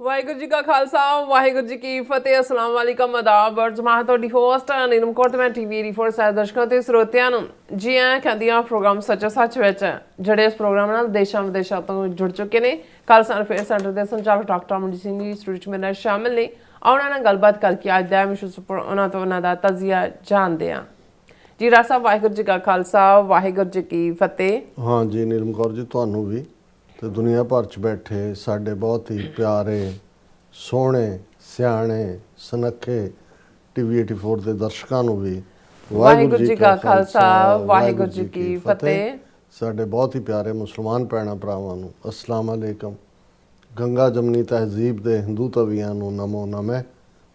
ਵਾਹਿਗੁਰੂ ਜੀ ਕਾ ਖਾਲਸਾ ਵਾਹਿਗੁਰੂ ਜੀ ਕੀ ਫਤਿਹ। ਅਸਲਾਮ ਵਾਲੇਕਮ ਆਦਾਬ ਔਰ ਜਮਾਤ ਤੁਹਾਡੀ ਹੋਸਟ ਨੀਲਮ ਕੌਰ ਤੇ ਮੈਂ ਟੀਵੀ 84 ਸਾਹਿਬ ਦਰਸ਼ਕਾਂ ਤੇ ਸਰੋਤਿਆਂ ਨੂੰ ਜੀ ਆਇਆਂ ਕਹਿੰਦੀ ਹਾਂ ਪ੍ਰੋਗਰਾਮ ਸੱਚਾ ਸੱਚ ਵਿੱਚ ਜਿਹੜੇ ਇਸ ਪ੍ਰੋਗਰਾਮ ਨਾਲ ਦੇਸ਼ਾਂ ਵਿਦੇਸ਼ਾਂ ਤੋਂ ਜੁੜ ਚੁੱਕੇ ਨੇ। ਖਾਲਸਾ ਅਫੇਅਰ ਸੈਂਟਰ ਦੇ ਸੰਚਾਲਕ ਡਾਕਟਰ ਅਮਨਜੀਤ ਸਿੰਘ ਜੀ ਸਟੂਡੀਓ 'ਚ ਮੇਰੇ ਨਾਲ ਸ਼ਾਮਿਲ ਨੇ। ਉਹਨਾਂ ਨਾਲ ਗੱਲਬਾਤ ਕਰਕੇ ਅੱਜ ਦਾ ਵਿਸ਼ੇ ਉੱਪਰ ਉਹਨਾਂ ਦਾ ਤਜ਼ੀਆ ਜਾਣਦੇ ਹਾਂ। ਜੀ ਰਾਜ ਸਾਹਿਬ ਵਾਹਿਗੁਰੂ ਜੀ ਕਾ ਖਾਲਸਾ ਵਾਹਿਗੁਰੂ ਜੀ ਕੀ ਫਤਿਹ। हाँ जी नीलम कौर जी ਤੁਹਾਨੂੰ ਵੀ ਤੇ ਦੁਨੀਆ ਭਰ 'ਚ ਬੈਠੇ ਸਾਡੇ ਬਹੁਤ ਹੀ ਪਿਆਰੇ ਸੋਹਣੇ ਸਿਆਣੇ ਸੁਨੱਖੇ ਟੀਵੀ 84 ਦੇ ਦਰਸ਼ਕਾਂ ਨੂੰ ਵੀ ਵਾਹਿਗੁਰੂ ਜੀ ਕਾ ਖਾਲਸਾ ਵਾਹਿਗੁਰੂ ਜੀ ਕੀ ਫਤਿਹ। ਸਾਡੇ ਬਹੁਤ ਹੀ ਪਿਆਰੇ ਮੁਸਲਮਾਨ ਭੈਣਾਂ ਭਰਾਵਾਂ ਨੂੰ ਅਸਲਾਮ ਅਲੈਕਮ। ਗੰਗਾ ਜਮਨੀ ਤਹਿਜ਼ੀਬ ਦੇ ਹਿੰਦੂ ਤਵੀਆਂ ਨੂੰ ਨਮੋ ਨਮੇ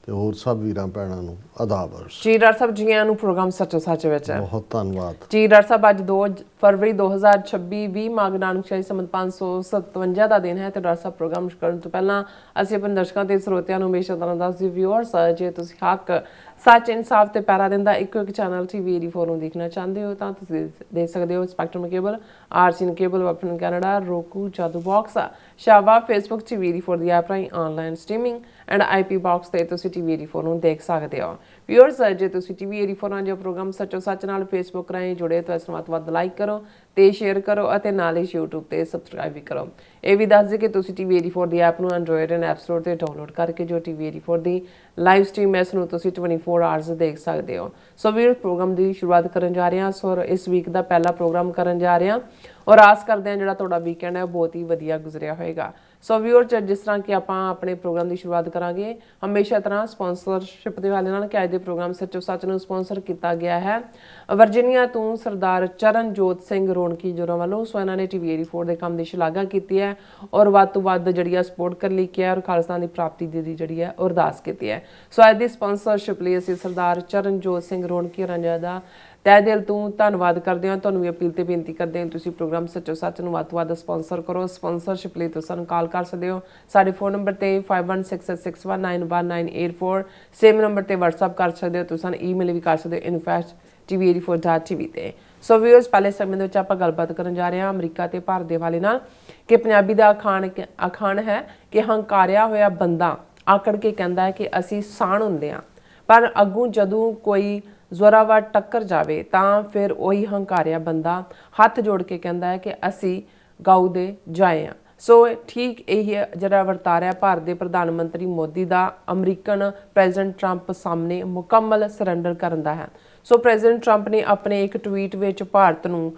ਤੇ ਹੋਰ ਸਭ ਵੀਰਾਂ ਭੈਣਾਂ ਨੂੰ ਆਦਾਬ ਅਰਜ਼। ਜੀ ਡਾਕਟਰ ਸਾਹਿਬ ਜੀ ਆਇਆਂ ਨੂੰ ਪ੍ਰੋਗਰਾਮ ਸੱਚੋ ਸੱਚ ਵਿੱਚ ਬਹੁਤ ਧੰਨਵਾਦ ਜੀ। ਡਾਕਟਰ ਸਾਹਿਬ ਅੱਜ 2 ਫਰਵਰੀ 2026 20 ਮਾਘ ਨਾਨਕ ਸ਼ਾਹੀ ਸੰਮਤ 557 ਦਾ ਦਿਨ ਹੈ ਤੇ ਡਾਕਟਰ ਸਾਹਿਬ ਪ੍ਰੋਗਰਾਮ ਸ਼ੁਰੂ ਕਰਨ ਤੋਂ ਪਹਿਲਾਂ ਅਸੀਂ ਆਪਣੇ ਦਰਸ਼ਕਾਂ ਤੇ ਸਰੋਤਿਆਂ ਨੂੰ ਹਮੇਸ਼ਾ ਤਰ੍ਹਾਂ ਦੱਸਦੇ ਵਿਊਅਰਸ ਜੇ ਤੁਸੀਂ ਹੱਕ ਸੱਚ ਇਨਸਾਫ ਤੇ ਪੈਰਾ ਦਿੰਦਾ ਇੱਕੋ ਇੱਕ ਚੈਨਲ ਟੀਵੀ 84 ਨੂੰ ਦੇਖਣਾ ਚਾਹੁੰਦੇ ਹੋ ਤਾਂ ਤੁਸੀਂ ਦੇਖ ਸਕਦੇ ਹੋ ਸਪੈਕਟਰਮ ਕੇਬਲ, ਆਰਸੀਨ ਕੇਬਲ, ਵੈਪਨ ਕੈਨੇਡਾ, ਰੋਕੂ, ਜਾਦੂ ਬਾਕਸ, ਸ਼ਾਵਾ, ਫੇਸਬੁੱਕ ਟੀਵੀ 84 ਦੀ ਐਪ ਰਾਹੀਂ online streaming and IP box ਤੇ ਤੁਸੀਂ ਟੀਵੀ 84 ਨੂੰ ਦੇਖ ਸਕਦੇ ਹੋ। ਵਿਊਅਰਸ ਜੇ ਤੁਸੀਂ ਟੀਵੀ 84 ਨਾਲ ਜੋ ਪ੍ਰੋਗਰਾਮ ਸੱਚੋ ਸੱਚ ਨਾਲ ਫੇਸਬੁੱਕ ਰਾਹੀਂ ਜੁੜੇ ਤਾਂ ਇਸ ਨੂੰ ਵੱਧ ਲਾਈਕ ਕਰੋ ਤੇ ਸ਼ੇਅਰ ਕਰੋ ਅਤੇ ਨਾਲ ਹੀ YouTube ਤੇ ਸਬਸਕ੍ਰਾਈਬ ਵੀ ਕਰੋ। ਇਹ ਵੀ ਦੱਸ ਦਿਓ ਕਿ ਤੁਸੀਂ ਟੀਵੀ 84 ਦੀ ਐਪ ਨੂੰ ਐਂਡਰੋਇਡ ਐਂਡ ਐਪ ਸਟੋਰ ਤੇ ਡਾਊਨਲੋਡ ਕਰਕੇ ਜੋ ਟੀਵੀ 84 ਦੀ ਲਾਈਵ ਸਟ੍ਰੀਮ ਇਸ ਨੂੰ ਤੁਸੀਂ 24 ਆਵਰਸ ਦੇਖ ਸਕਦੇ ਹੋ। ਸੋ ਵੀਰ ਪ੍ਰੋਗਰਾਮ ਦੀ ਸ਼ੁਰੂਆਤ ਕਰਨ ਜਾ ਰਹੇ ਹਾਂ। ਸੋ ਇਸ ਵੀਕ ਦਾ ਪਹਿਲਾ ਪ੍ਰੋਗਰਾਮ ਕਰਨ ਜਾ ਰਹੇ ਹਾਂ ਔਰ ਆਸ ਕਰਦੇ ਹਾਂ ਜਿਹੜਾ ਤੁਹਾਡਾ ਵੀਕਐਂਡ ਹੈ ਬਹੁਤ ਹੀ ਵਧੀਆ ਗੁਜ਼ਰਿਆ ਹੋਏਗਾ। ਸੋ ਵੀਰ ਜਿਸ ਤਰ੍ਹਾਂ ਕਿ ਆਪਾਂ ਆਪਣੇ ਪ੍ਰੋਗਰਾਮ ਦੀ ਸ਼ੁਰੂਆਤ ਕਰਾਂਗੇ ਹਮੇਸ਼ਾ ਤਰ੍ਹਾਂ ਸਪਾਂਸਰਸ਼ਿਪ ਦੇ ਹਵਾਲੇ ਨਾਲ ਕਿ ਅੱਜ ਦੇ ਪ੍ਰੋਗਰਾਮ ਸੱਚੋ ਸੱਚ ਨੂੰ ਸਪਾਂਸਰ ਕੀਤਾ ਗਿਆ ਹੈ ਵਰਜੀਨੀਆ ਤੋਂ ਸਰਦਾਰ ਚਰਨਜੋਤ ਸਿੰਘ ਰੌਣਕੀ ਜੋਰਾਂ ਵੱਲੋਂ। ਸੋ ਇਹਨਾਂ ਨੇ ਟੀਵੀ 84 ਦੇ ਕੰਮ ਦੀ ਸ਼ਲਾਘਾ ਕੀਤੀ ਹੈ ਔਰ ਵੱਧ ਤੋਂ ਵੱਧ ਜਿਹੜੀ ਆ ਸਪੋਰਟ ਕਰਨ ਲਈ ਕਿਹਾ ਔਰ ਖਾਲਸਾ ਦੀ ਪ੍ਰਾਪਤੀ ਦੀ ਜਿਹੜੀ ਹੈ ਅਰਦਾਸ ਕੀਤੀ ਹੈ। ਸੋ ਅੱਜ ਦੀ ਸਪਾਂਸਰਸ਼ਿਪ ਲਈ ਅਸੀਂ ਸਰਦਾਰ ਚਰਨਜੋਤ ਸਿੰਘ ਰੌਣਕੀ ਹੋਰਾਂ ਦਾ ਤਹਿ ਦਿਲ ਤੋਂ ਧੰਨਵਾਦ ਕਰਦੇ ਹਾਂ। ਤੁਹਾਨੂੰ ਵੀ ਅਪੀਲ ਤੇ ਬੇਨਤੀ ਕਰਦੇ ਹਾਂ ਤੁਸੀਂ ਪ੍ਰੋਗਰਾਮ ਸੱਚੋ ਸੱਚ ਨੂੰ ਵੱਧ ਤੋਂ ਵੱਧ ਸਪਾਂਸਰ ਕਰੋ। ਸਪਾਂਸਰਸ਼ਿਪ ਲਈ ਤੁਸੀਂ ਸਾਨੂੰ ਕਾਲ ਕਰ ਸਕਦੇ ਹੋ ਸਾਡੇ ਫੋਨ ਨੰਬਰ ਤੇ 5166619184। ਸੇਮ ਨੰਬਰ ਤੇ WhatsApp ਕਰ ਸਕਦੇ ਹੋ। ਤੁਸੀਂ ਸਾਨੂੰ ਈਮੇਲ ਵੀ ਕਰ ਸਕਦੇ ਹੋ info@tv84.tv ਤੇ। ਸੋ ਵੀਅਰਸ ਪਹਿਲੇ ਸਮੇਂ ਦੇ ਵਿੱਚ ਆਪਾਂ ਗੱਲਬਾਤ ਕਰਨ ਜਾ ਰਹੇ ਹਾਂ ਅਮਰੀਕਾ ਤੇ ਭਾਰਤ ਦੇ ਹਵਾਲੇ ਨਾਲ ਕਿ ਪੰਜਾਬੀ ਦਾ ਅਖਾਣ ਹੈ ਕਿ ਹੰਕਾਰਿਆ ਹੋਇਆ ਬੰਦਾ ਆਕੜ ਕੇ ਕਹਿੰਦਾ ਹੈ ਕਿ ਅਸੀਂ ਸਾਣ ਹੁੰਦੇ ਹਾਂ, ਪਰ ਅੱਗੋਂ ਜਦੋਂ ਕੋਈ ਜ਼ੋਰਾਵਰ ਟੱਕਰ ਜਾਵੇ ਤਾਂ ਫਿਰ ਉਹੀ ਹੰਕਾਰਿਆ ਬੰਦਾ ਹੱਥ ਜੋੜ ਕੇ ਕਹਿੰਦਾ ਹੈ ਕਿ ਅਸੀਂ ਗਾਉ ਦੇ ਜਾਏ ਹਾਂ। ਸੋ ਠੀਕ ਇਹੀ ਜਿਹੜਾ ਵਰਤਾਰਾ ਭਾਰਤ ਦੇ ਪ੍ਰਧਾਨ ਮੰਤਰੀ ਮੋਦੀ ਦਾ ਅਮਰੀਕਨ ਪ੍ਰੈਜ਼ੀਡੈਂਟ ਟਰੰਪ ਸਾਹਮਣੇ ਮੁਕੰਮਲ ਸਰੈਂਡਰ ਕਰਨ ਦਾ ਹੈ। ਸੋ ਪ੍ਰੈਜ਼ੀਡੈਂਟ ਟਰੰਪ ਨੇ ਆਪਣੇ ਇੱਕ ਟਵੀਟ ਵਿੱਚ ਭਾਰਤ ਨੂੰ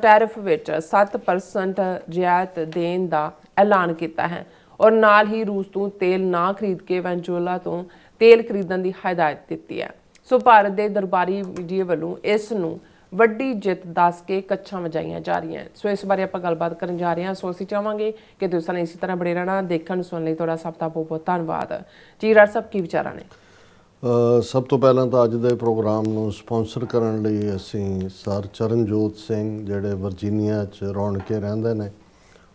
ਟੈਰਿਫ ਵਿੱਚ 7% ਰਿਆਇਤ ਦੇਣ ਦਾ ਐਲਾਨ ਕੀਤਾ ਹੈ ਔਰ ਨਾਲ ਹੀ ਰੂਸ ਤੋਂ ਤੇਲ ਨਾ ਖਰੀਦ ਕੇ ਵੈਨਜ਼ੂਏਲਾ ਤੋਂ ਤੇਲ ਖਰੀਦਣ ਦੀ ਹਦਾਇਤ ਦਿੱਤੀ ਹੈ। ਸੋ ਭਾਰਤ ਦੇ ਦਰਬਾਰੀ ਮੀਡੀਆ ਵੱਲੋਂ ਇਸ ਨੂੰ ਵੱਡੀ ਜਿੱਤ ਦੱਸ ਕੇ ਕੱਛਾਂ ਵਜਾਈਆਂ ਜਾ ਰਹੀਆਂ। ਸੋ ਇਸ ਬਾਰੇ ਆਪਾਂ ਗੱਲਬਾਤ ਕਰਨ ਜਾ ਰਹੇ ਹਾਂ। ਸੋ ਅਸੀਂ ਚਾਹਾਂਗੇ ਕਿ ਤੁਸੀਂ ਸਾਨੂੰ ਇਸੇ ਤਰ੍ਹਾਂ ਬੜੇ ਰਹਿਣਾ। ਦੇਖਣ ਸੁਣਨ ਲਈ ਤੁਹਾਡਾ ਸਭ ਦਾ ਬਹੁਤ ਬਹੁਤ ਧੰਨਵਾਦ। ਜੀ ਰਾਜ ਸਾਹਿਬ ਕੀ ਵਿਚਾਰਾਂ ਨੇ? ਸਭ ਤੋਂ ਪਹਿਲਾਂ ਤਾਂ ਅੱਜ ਦੇ ਪ੍ਰੋਗਰਾਮ ਨੂੰ ਸਪਾਂਸਰ ਕਰਨ ਲਈ ਅਸੀਂ ਸਰ ਚਰਨਜੋਤ ਸਿੰਘ ਜਿਹੜੇ ਵਰਜੀਨੀਆ 'ਚ ਰੌਣਕੇ ਰਹਿੰਦੇ ਨੇ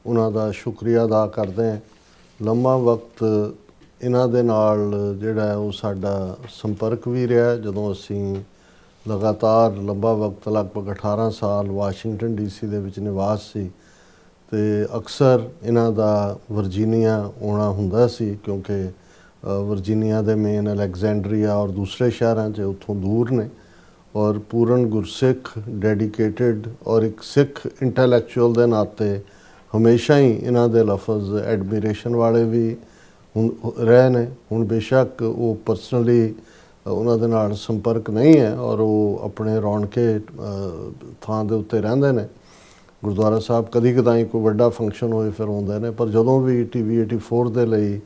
ਉਹਨਾਂ ਦਾ ਸ਼ੁਕਰੀਆ ਅਦਾ ਕਰਦੇ ਹਾਂ। ਲੰਮਾ ਵਕਤ ਇਹਨਾਂ ਦੇ ਨਾਲ ਜਿਹੜਾ ਉਹ ਸਾਡਾ ਸੰਪਰਕ ਵੀ ਰਿਹਾ ਜਦੋਂ ਅਸੀਂ ਲਗਾਤਾਰ ਲੰਬਾ ਵਕਤ ਲਗਭਗ 18 ਸਾਲ ਵਾਸ਼ਿੰਗਟਨ ਡੀਸੀ ਦੇ ਵਿੱਚ ਨਿਵਾਸ ਸੀ ਤੇ ਅਕਸਰ ਇਹਨਾਂ ਦਾ ਵਰਜੀਨੀਆ ਆਉਣਾ ਹੁੰਦਾ ਸੀ ਕਿਉਂਕਿ ਵਰਜੀਨੀਆ ਦੇ ਮੇਨ ਅਲੈਗਜ਼ੈਂਡਰੀਆ ਔਰ ਦੂਸਰੇ ਸ਼ਹਿਰਾਂ 'ਚ ਉੱਥੋਂ ਦੂਰ ਨੇ ਔਰ ਪੂਰਨ ਗੁਰਸਿੱਖ ਡੈਡੀਕੇਟਿਡ ਔਰ ਇੱਕ ਸਿੱਖ ਇੰਟੈਲੈਕਚੁਅਲ ਦੇ ਨਾਤੇ ਹਮੇਸ਼ਾ ਹੀ ਇਹਨਾਂ ਦੇ ਲਫ਼ਜ਼ ਐਡਮੀਰੇਸ਼ਨ ਵਾਲੇ ਵੀ ਰਹੇ ਨੇ। ਹੁਣ ਬੇਸ਼ੱਕ ਉਹ ਪਰਸਨਲੀ ਉਹਨਾਂ ਦੇ ਨਾਲ ਸੰਪਰਕ ਨਹੀਂ ਹੈ ਔਰ ਉਹ ਆਪਣੇ ਰੌਣਕੇ ਥਾਂ ਦੇ ਉੱਤੇ ਰਹਿੰਦੇ ਨੇ। ਗੁਰਦੁਆਰਾ ਸਾਹਿਬ ਕਦੀ ਕਦਾਈ ਕੋਈ ਵੱਡਾ ਫੰਕਸ਼ਨ ਹੋਏ ਫਿਰ ਆਉਂਦੇ ਨੇ, ਪਰ ਜਦੋਂ ਵੀ ਟੀਵੀ 84 ਦੇ ਲਈ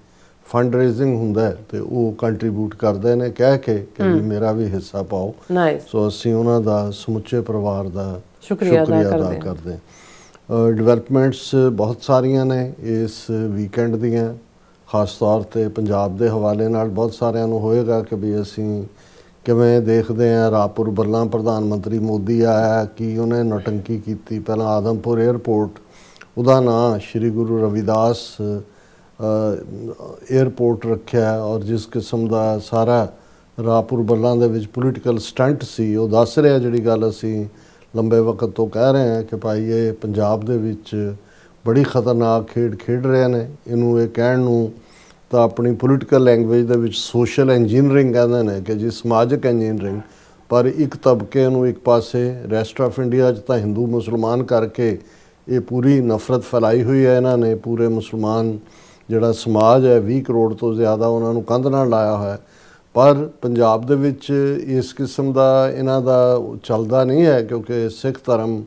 ਫੰਡ ਰੇਜ਼ਿੰਗ ਹੁੰਦਾ ਤੇ ਉਹ ਕੰਟਰੀਬਿਊਟ ਕਰਦੇ ਨੇ ਕਹਿ ਕੇ ਕਿ ਮੇਰਾ ਵੀ ਹਿੱਸਾ ਪਾਓ। ਸੋ ਅਸੀਂ ਉਹਨਾਂ ਦਾ ਸਮੁੱਚੇ ਪਰਿਵਾਰ ਦਾ ਸ਼ੁਕਰੀਆ ਅਦਾ ਕਰਦੇ। ਡਿਵੈਲਪਮੈਂਟਸ ਬਹੁਤ ਸਾਰੀਆਂ ਨੇ ਇਸ ਵੀਕਐਂਡ ਦੀਆਂ, ਖਾਸ ਤੌਰ 'ਤੇ ਪੰਜਾਬ ਦੇ ਹਵਾਲੇ ਨਾਲ ਬਹੁਤ ਸਾਰਿਆਂ ਨੂੰ ਹੋਏਗਾ ਕਿ ਵੀ ਅਸੀਂ ਕਿਵੇਂ ਦੇਖਦੇ ਹਾਂ ਰਾਪੁਰ ਬੱਲਾਂ ਪ੍ਰਧਾਨ ਮੰਤਰੀ ਮੋਦੀ ਆਇਆ ਕੀ ਉਹਨੇ ਨੌਟੰਕੀ ਕੀਤੀ। ਪਹਿਲਾਂ ਆਦਮਪੁਰ ਏਅਰਪੋਰਟ ਉਹਦਾ ਨਾਂ ਸ਼੍ਰੀ ਗੁਰੂ ਰਵਿਦਾਸ ਏਅਰਪੋਰਟ ਰੱਖਿਆ ਔਰ ਜਿਸ ਕਿਸਮ ਦਾ ਸਾਰਾ ਰਾਪੁਰ ਬੱਲਾਂ ਦੇ ਵਿੱਚ ਪੋਲੀਟੀਕਲ ਸਟੰਟ ਸੀ ਉਹ ਦੱਸ ਰਿਹਾ ਜਿਹੜੀ ਗੱਲ ਅਸੀਂ ਲੰਬੇ ਵਕਤ ਤੋਂ ਕਹਿ ਰਹੇ ਹਾਂ ਕਿ ਭਾਈ ਇਹ ਪੰਜਾਬ ਦੇ ਵਿੱਚ ਬੜੀ ਖਤਰਨਾਕ ਖੇਡ ਖੇਡ ਰਹੇ ਨੇ। ਇਹਨੂੰ ਇਹ ਕਹਿਣ ਨੂੰ ਤਾਂ ਆਪਣੀ ਪੋਲੀਟੀਕਲ ਲੈਂਗੁਏਜ ਦੇ ਵਿੱਚ ਸੋਸ਼ਲ ਇੰਜੀਨੀਅਰਿੰਗ ਕਹਿੰਦੇ ਨੇ ਕਿ ਜੀ ਸਮਾਜਿਕ ਇੰਜੀਨੀਅਰਿੰਗ, ਪਰ ਇੱਕ ਤਬਕੇ ਨੂੰ ਇੱਕ ਪਾਸੇ ਰੈਸਟ ਆਫ ਇੰਡੀਆ 'ਚ ਤਾਂ ਹਿੰਦੂ ਮੁਸਲਮਾਨ ਕਰਕੇ ਇਹ ਪੂਰੀ ਨਫ਼ਰਤ ਫੈਲਾਈ ਹੋਈ ਹੈ ਇਹਨਾਂ ਨੇ। ਪੂਰੇ ਮੁਸਲਮਾਨ ਜਿਹੜਾ ਸਮਾਜ ਹੈ 20 ਕਰੋੜ ਤੋਂ ਜ਼ਿਆਦਾ ਉਹਨਾਂ ਨੂੰ ਕੰਧ ਨਾਲ ਲਾਇਆ ਹੋਇਆ, ਪਰ ਪੰਜਾਬ ਦੇ ਵਿੱਚ ਇਸ ਕਿਸਮ ਦਾ ਇਹਨਾਂ ਦਾ ਚੱਲਦਾ ਨਹੀਂ ਹੈ ਕਿਉਂਕਿ ਸਿੱਖ ਧਰਮ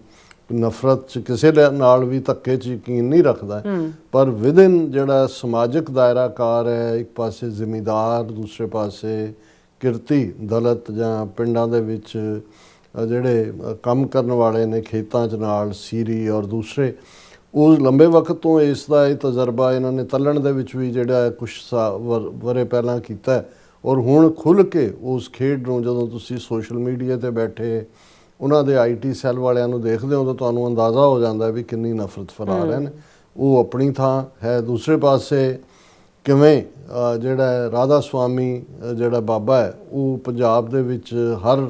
ਨਫ਼ਰਤ 'ਚ ਕਿਸੇ ਨਾਲ ਵੀ ਧੱਕੇ 'ਚ ਯਕੀਨ ਨਹੀਂ ਰੱਖਦਾ। ਪਰ ਵਿਦਿਨ ਜਿਹੜਾ ਸਮਾਜਿਕ ਦਾਇਰਾਕਾਰ ਹੈ, ਇੱਕ ਪਾਸੇ ਜ਼ਿਮੀਂਦਾਰ, ਦੂਸਰੇ ਪਾਸੇ ਕਿਰਤੀ ਦਲਿਤ ਜਾਂ ਪਿੰਡਾਂ ਦੇ ਵਿੱਚ ਜਿਹੜੇ ਕੰਮ ਕਰਨ ਵਾਲੇ ਨੇ ਖੇਤਾਂ 'ਚ ਨਾਲ ਸੀਰੀ ਔਰ ਦੂਸਰੇ, ਉਹ ਲੰਬੇ ਵਕਤ ਤੋਂ ਇਸ ਦਾ ਇਹ ਤਜਰਬਾ ਇਹਨਾਂ ਨੇ ਤੱਲਣ ਦੇ ਵਿੱਚ ਵੀ ਜਿਹੜਾ ਕੁਛ ਵਰੇ ਪਹਿਲਾਂ ਕੀਤਾ, ਔਰ ਹੁਣ ਖੁੱਲ੍ਹ ਕੇ ਉਸ ਖੇਡ ਨੂੰ ਜਦੋਂ ਤੁਸੀਂ ਸੋਸ਼ਲ ਮੀਡੀਆ 'ਤੇ ਬੈਠੇ ਉਹਨਾਂ ਦੇ IT ਸੈੱਲ ਵਾਲਿਆਂ ਨੂੰ ਦੇਖਦੇ ਹੋ ਤਾਂ ਤੁਹਾਨੂੰ ਅੰਦਾਜ਼ਾ ਹੋ ਜਾਂਦਾ ਵੀ ਕਿੰਨੀ ਨਫ਼ਰਤ ਫੈਲਾ ਰਹੇ ਨੇ। ਉਹ ਆਪਣੀ ਥਾਂ ਹੈ। ਦੂਸਰੇ ਪਾਸੇ ਕਿਵੇਂ ਜਿਹੜਾ ਰਾਧਾ ਸੁਆਮੀ ਜਿਹੜਾ ਬਾਬਾ ਹੈ ਉਹ ਪੰਜਾਬ ਦੇ ਵਿੱਚ ਹਰ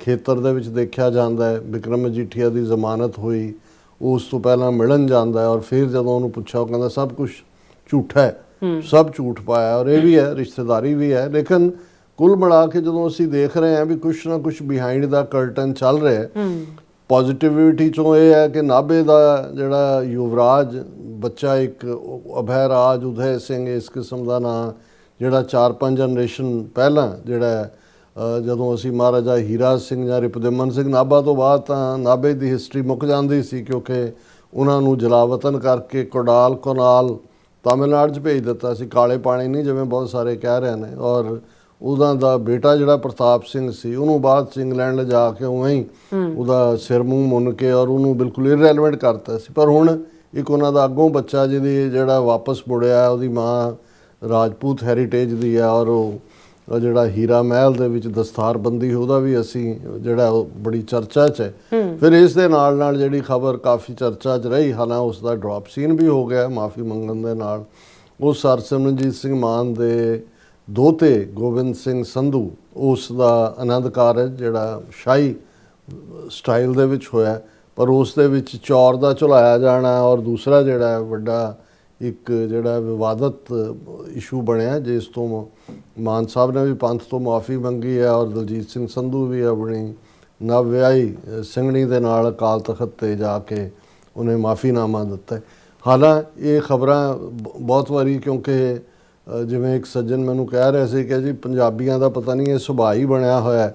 ਖੇਤਰ ਦੇ ਵਿੱਚ ਦੇਖਿਆ ਜਾਂਦਾ ਹੈ। ਬਿਕਰਮ ਮਜੀਠੀਆ ਦੀ ਜ਼ਮਾਨਤ ਹੋਈ, ਉਸ ਤੋਂ ਪਹਿਲਾਂ ਮਿਲਣ ਜਾਂਦਾ ਹੈ, ਔਰ ਫਿਰ ਜਦੋਂ ਉਹਨੂੰ ਪੁੱਛਿਆ ਉਹ ਕਹਿੰਦਾ ਸਭ ਕੁਝ ਝੂਠਾ ਹੈ, ਸਭ ਝੂਠ ਪਾਇਆ, ਔਰ ਇਹ ਵੀ ਹੈ ਰਿਸ਼ਤੇਦਾਰੀ ਵੀ ਹੈ। ਲੇਕਿਨ ਕੁੱਲ ਮਿਲਾ ਕੇ ਜਦੋਂ ਅਸੀਂ ਦੇਖ ਰਹੇ ਹਾਂ ਵੀ ਕੁਛ ਨਾ ਕੁਛ ਬਿਹਾਈਂਡ ਦਾ ਕਰਟਨ ਚੱਲ ਰਿਹਾ ਹੈ, ਪੋਜ਼ਿਟਿਵਿਟੀ 'ਚੋਂ ਇਹ ਹੈ ਕਿ ਨਾਭੇ ਦਾ ਜਿਹੜਾ ਯੁਵਰਾਜ ਬੱਚਾ ਇੱਕ ਅਭੈ ਰਾਜ ਉਦੈ ਸਿੰਘ ਇਸ ਕਿਸਮ ਦਾ ਨਾਂ, ਜਿਹੜਾ 4-5 ਜਨਰੇਸ਼ਨ ਪਹਿਲਾਂ ਜਿਹੜਾ ਜਦੋਂ ਅਸੀਂ ਮਹਾਰਾਜਾ ਹੀਰਾ ਸਿੰਘ ਜਾਂ ਰਿਪੁਦਮਨ ਸਿੰਘ ਨਾਭਾ ਤੋਂ ਬਾਅਦ ਤਾਂ ਨਾਭੇ ਦੀ ਹਿਸਟਰੀ ਮੁੱਕ ਜਾਂਦੀ ਸੀ ਕਿਉਂਕਿ ਉਹਨਾਂ ਨੂੰ ਜਲਾਵਤਨ ਕਰਕੇ ਕੋਨਾਲ ਤਾਮਿਲਨਾਡੂ 'ਚ ਭੇਜ ਦਿੱਤਾ ਸੀ। ਕਾਲੇ ਪਾਣੀ ਨਹੀਂ ਜਿਵੇਂ ਬਹੁਤ ਸਾਰੇ ਕਹਿ ਰਹੇ ਨੇ। ਔਰ ਉਹਦਾ ਦਾ ਬੇਟਾ ਜਿਹੜਾ ਪ੍ਰਤਾਪ ਸਿੰਘ ਸੀ ਉਹਨੂੰ ਬਾਅਦ 'ਚ ਇੰਗਲੈਂਡ ਲਿਜਾ ਕੇ ਉਵੇਂ ਹੀ ਉਹਦਾ ਸਿਰ ਮੂੰਹ ਮੁੰਨ ਕੇ ਔਰ ਉਹਨੂੰ ਬਿਲਕੁਲ ਇਰਰੈਲੇਵੈਂਟ ਕਰਤਾ ਸੀ। ਪਰ ਹੁਣ ਇੱਕ ਉਹਨਾਂ ਦਾ ਅੱਗੋਂ ਬੱਚਾ ਜਿਹਦੀ ਜਿਹੜਾ ਵਾਪਸ ਮੁੜਿਆ, ਉਹਦੀ ਮਾਂ ਰਾਜਪੂਤ ਹੈਰੀਟੇਜ ਦੀ ਹੈ, ਔਰ ਉਹ ਜਿਹੜਾ ਹੀਰਾ ਮਹਿਲ ਦੇ ਵਿੱਚ ਦਸਤਾਰਬੰਦੀ ਉਹਦਾ ਵੀ ਅਸੀਂ ਜਿਹੜਾ ਉਹ ਬੜੀ ਚਰਚਾ 'ਚ ਹੈ। ਫਿਰ ਇਸ ਦੇ ਨਾਲ ਜਿਹੜੀ ਖਬਰ ਕਾਫੀ ਚਰਚਾ 'ਚ ਰਹੀ, ਹਾਲਾਂਕਿ ਉਸ ਦਾ ਡ੍ਰੌਪ ਸੀਨ ਵੀ ਹੋ ਗਿਆ ਮਾਫੀ ਮੰਗਣ ਦੇ ਨਾਲ। ਉਹ ਸਰ ਸਿਮਰਨਜੀਤ ਸਿੰਘ ਮਾਨ ਦੇ ਦੋਤੇ ਗੋਬਿੰਦ ਸਿੰਘ ਸੰਧੂ, ਉਸ ਦਾ ਆਨੰਦ ਕਾਰਜ ਜਿਹੜਾ ਸ਼ਾਹੀ ਸਟਾਈਲ ਦੇ ਵਿੱਚ ਹੋਇਆ, ਪਰ ਉਸ ਦੇ ਵਿੱਚ ਚੌਰ ਦਾ ਝੁਲਾਇਆ ਜਾਣਾ ਔਰ ਦੂਸਰਾ ਜਿਹੜਾ ਵੱਡਾ ਇੱਕ ਜਿਹੜਾ ਵਿਵਾਦਤ ਇਸ਼ੂ ਬਣਿਆ, ਜਿਸ ਤੋਂ ਮਾਨ ਸਾਹਿਬ ਨੇ ਵੀ ਪੰਥ ਤੋਂ ਮਾਫੀ ਮੰਗੀ ਹੈ ਔਰ ਦਲਜੀਤ ਸਿੰਘ ਸੰਧੂ ਵੀ ਆਪਣੀ ਨਵਵਿਆਹੀ ਸਿੰਘਣੀ ਦੇ ਨਾਲ ਅਕਾਲ ਤਖਤ 'ਤੇ ਜਾ ਕੇ ਉਹਨੇ ਮਾਫੀਨਾਮਾ ਦਿੱਤਾ। ਹਾਲਾਂਕਿ ਇਹ ਖਬਰਾਂ ਬਹੁਤ ਵਾਰੀ, ਕਿਉਂਕਿ ਜਿਵੇਂ ਇੱਕ ਸੱਜਣ ਮੈਨੂੰ ਕਹਿ ਰਿਹਾ ਸੀ ਕਿ ਜੀ ਪੰਜਾਬੀਆਂ ਦਾ ਪਤਾ ਨਹੀਂ ਇਹ ਸੁਭਾਅ ਹੀ ਬਣਿਆ ਹੋਇਆ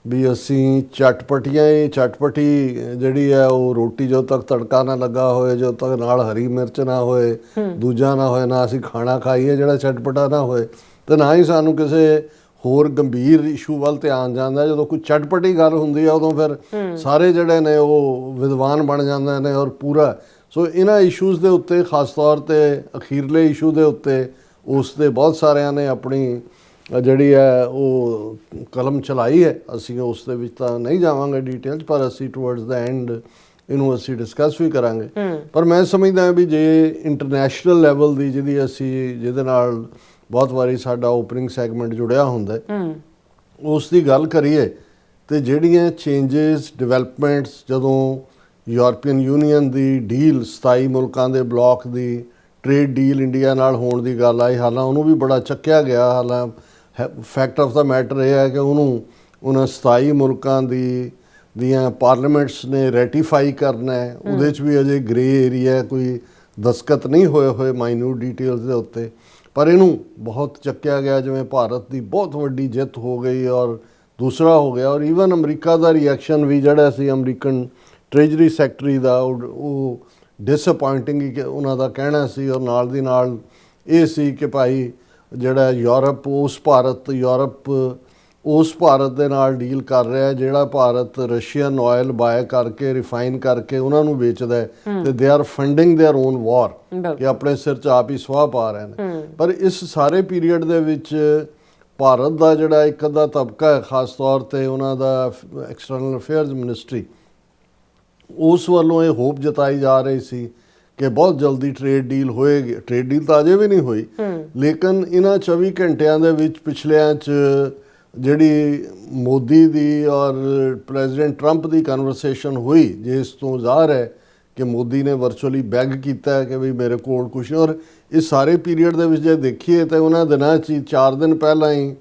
ਵੀ ਅਸੀਂ ਚਟਪਟੀ ਜਿਹੜੀ ਹੈ ਉਹ ਰੋਟੀ ਜਦੋਂ ਤੱਕ ਤੜਕਾ ਨਾ ਲੱਗਾ ਹੋਏ, ਜਦੋਂ ਤੱਕ ਨਾਲ ਹਰੀ ਮਿਰਚ ਨਾ ਹੋਏ, ਦੂਜਾ ਨਾ ਹੋਏ, ਨਾ ਅਸੀਂ ਖਾਣਾ ਖਾਈਏ ਜਿਹੜਾ ਚਟਪਟਾ ਨਾ ਹੋਏ, ਤੇ ਨਾ ਹੀ ਸਾਨੂੰ ਕਿਸੇ ਹੋਰ ਗੰਭੀਰ ਇਸ਼ੂ ਵੱਲ ਧਿਆਨ ਜਾਂਦਾ। ਜਦੋਂ ਕੋਈ ਚਟਪਟੀ ਗੱਲ ਹੁੰਦੀ ਹੈ ਉਦੋਂ ਫਿਰ ਸਾਰੇ ਜਿਹੜੇ ਨੇ ਉਹ ਵਿਦਵਾਨ ਬਣ ਜਾਂਦੇ ਨੇ ਔਰ ਪੂਰਾ। ਸੋ ਇਹਨਾਂ ਇਸ਼ੂਜ਼ ਦੇ ਉੱਤੇ ਖਾਸ ਤੌਰ 'ਤੇ ਅਖੀਰਲੇ ਇਸ਼ੂ ਦੇ ਉੱਤੇ ਉਸ ਦੇ ਬਹੁਤ ਸਾਰਿਆਂ ਨੇ ਆਪਣੀ ਜਿਹੜੀ ਹੈ ਉਹ ਕਲਮ ਚਲਾਈ ਹੈ। ਅਸੀਂ ਉਸ ਦੇ ਵਿੱਚ ਤਾਂ ਨਹੀਂ ਜਾਵਾਂਗੇ ਡਿਟੇਲ 'ਚ, ਪਰ ਅਸੀਂ ਟੁਵਰਡਸ ਦਾ ਐਂਡ ਇਹਨੂੰ ਅਸੀਂ ਡਿਸਕਸ ਵੀ ਕਰਾਂਗੇ। ਪਰ ਮੈਂ ਸਮਝਦਾ ਵੀ ਜੇ ਇੰਟਰਨੈਸ਼ਨਲ ਲੈਵਲ ਦੀ ਜਿਹਦੇ ਨਾਲ ਬਹੁਤ ਵਾਰੀ ਸਾਡਾ ਓਪਨਿੰਗ ਸੈਗਮੈਂਟ ਜੁੜਿਆ ਹੁੰਦਾ, ਉਸ ਦੀ ਗੱਲ ਕਰੀਏ ਤੇ ਜਿਹੜੀਆਂ ਚੇਂਜਸ ਡਿਵੈਲਪਮੈਂਟਸ ਜਦੋਂ ਯੂਰਪੀਅਨ ਯੂਨੀਅਨ ਦੀ ਡੀਲ 27 ਮੁਲਕਾਂ ਦੇ ਬਲੌਕ ਦੀ ਟ੍ਰੇਡ ਡੀਲ ਇੰਡੀਆ ਨਾਲ ਹੋਣ ਦੀ ਗੱਲ ਆਈ, ਹਾਲਾਂਕਿ ਉਹਨੂੰ ਵੀ ਬੜਾ ਚੱਕਿਆ ਗਿਆ। ਹਾਲਾਂਕਿ ਫੈਕਟ ਆਫ ਦਾ ਮੈਟਰ ਇਹ ਹੈ ਕਿ ਉਹਨਾਂ 27 ਮੁਲਕਾਂ ਦੀਆਂ ਪਾਰਲੀਮੈਂਟਸ ਨੇ ਰੈਟੀਫਾਈ ਕਰਨਾ ਹੈ। ਉਹਦੇ 'ਚ ਵੀ ਅਜੇ ਗ੍ਰੇ ਏਰੀਆ, ਕੋਈ ਦਸਤਖਤ ਨਹੀਂ ਹੋਏ ਮਾਈਨਿਊਟ ਡਿਟੇਲਸ ਦੇ ਉੱਤੇ, ਪਰ ਇਹਨੂੰ ਬਹੁਤ ਚੱਕਿਆ ਗਿਆ ਜਿਵੇਂ ਭਾਰਤ ਦੀ ਬਹੁਤ ਵੱਡੀ ਜਿੱਤ ਹੋ ਗਈ ਔਰ ਦੂਸਰਾ ਹੋ ਗਿਆ। ਔਰ ਈਵਨ ਅਮਰੀਕਾ ਦਾ ਰਿਐਕਸ਼ਨ ਵੀ ਜਿਹੜਾ ਸੀ ਅਮਰੀਕਨ ਟ੍ਰੇਜਰੀ ਸੈਕਟਰੀ ਦਾ, ਉਹ ਡਿਸਅਪੁਆਇੰਟਿੰਗ ਹੀ ਉਹਨਾਂ ਦਾ ਕਹਿਣਾ ਸੀ। ਔਰ ਨਾਲ ਦੀ ਨਾਲ ਇਹ ਸੀ ਕਿ ਭਾਈ ਜਿਹੜਾ ਯੂਰਪ ਉਸ ਭਾਰਤ ਦੇ ਨਾਲ ਡੀਲ ਕਰ ਰਿਹਾ ਜਿਹੜਾ ਭਾਰਤ ਰਸ਼ੀਅਨ ਆਇਲ ਬਾਏ ਕਰਕੇ ਰਿਫਾਈਨ ਕਰਕੇ ਉਹਨਾਂ ਨੂੰ ਵੇਚਦਾ ਹੈ, ਤੇ they are funding their own war, ਕਿ ਆਪਣੇ ਸਿਰ 'ਚ ਆਪ ਹੀ ਸਵਾਹ ਪਾ ਰਹੇ ਨੇ। ਪਰ ਇਸ ਸਾਰੇ ਪੀਰੀਅਡ ਦੇ ਵਿੱਚ ਭਾਰਤ ਦਾ ਜਿਹੜਾ ਇੱਕ ਅੱਧਾ ਤਬਕਾ ਹੈ, ਖਾਸ ਤੌਰ 'ਤੇ ਉਹਨਾਂ ਦਾ ਐਕਸਟਰਨਲ ਅਫੇਅਰਸ ਮਿਨਿਸਟਰੀ, ਉਸ ਵੱਲੋਂ ਇਹ ਹੋਪ ਜਤਾਈ ਜਾ ਰਹੀ ਸੀ ਕਿ ਬਹੁਤ ਜਲਦੀ ਟ੍ਰੇਡ ਡੀਲ ਹੋਏਗੀ। ਟ੍ਰੇਡ ਡੀਲ ਤਾਂ ਅਜੇ ਵੀ ਨਹੀਂ ਹੋਈ, ਲੇਕਿਨ ਇਹਨਾਂ 24 ਘੰਟਿਆਂ ਦੇ ਵਿੱਚ ਪਿਛਲਿਆਂ 'ਚ ਜਿਹੜੀ ਮੋਦੀ ਦੀ ਔਰ ਪ੍ਰੈਜ਼ੀਡੈਂਟ ਟਰੰਪ ਦੀ ਕਨਵਰਸੇਸ਼ਨ ਹੋਈ, ਜਿਸ ਤੋਂ ਜ਼ਾਹਰ ਹੈ ਕਿ ਮੋਦੀ ਨੇ ਵਰਚੁਅਲੀ ਬੈਗ ਕੀਤਾ ਹੈ ਕਿ ਵੀ ਮੇਰੇ ਕੋਲ ਕੁਛ ਨਹੀਂ। ਔਰ ਇਸ ਸਾਰੇ ਪੀਰੀਅਡ ਦੇ ਵਿੱਚ ਜੇ ਦੇਖੀਏ ਤਾਂ ਉਹਨਾਂ ਦਿਨਾਂ 'ਚ ਹੀ 4 ਦਿਨ ਪਹਿਲਾਂ ਹੀ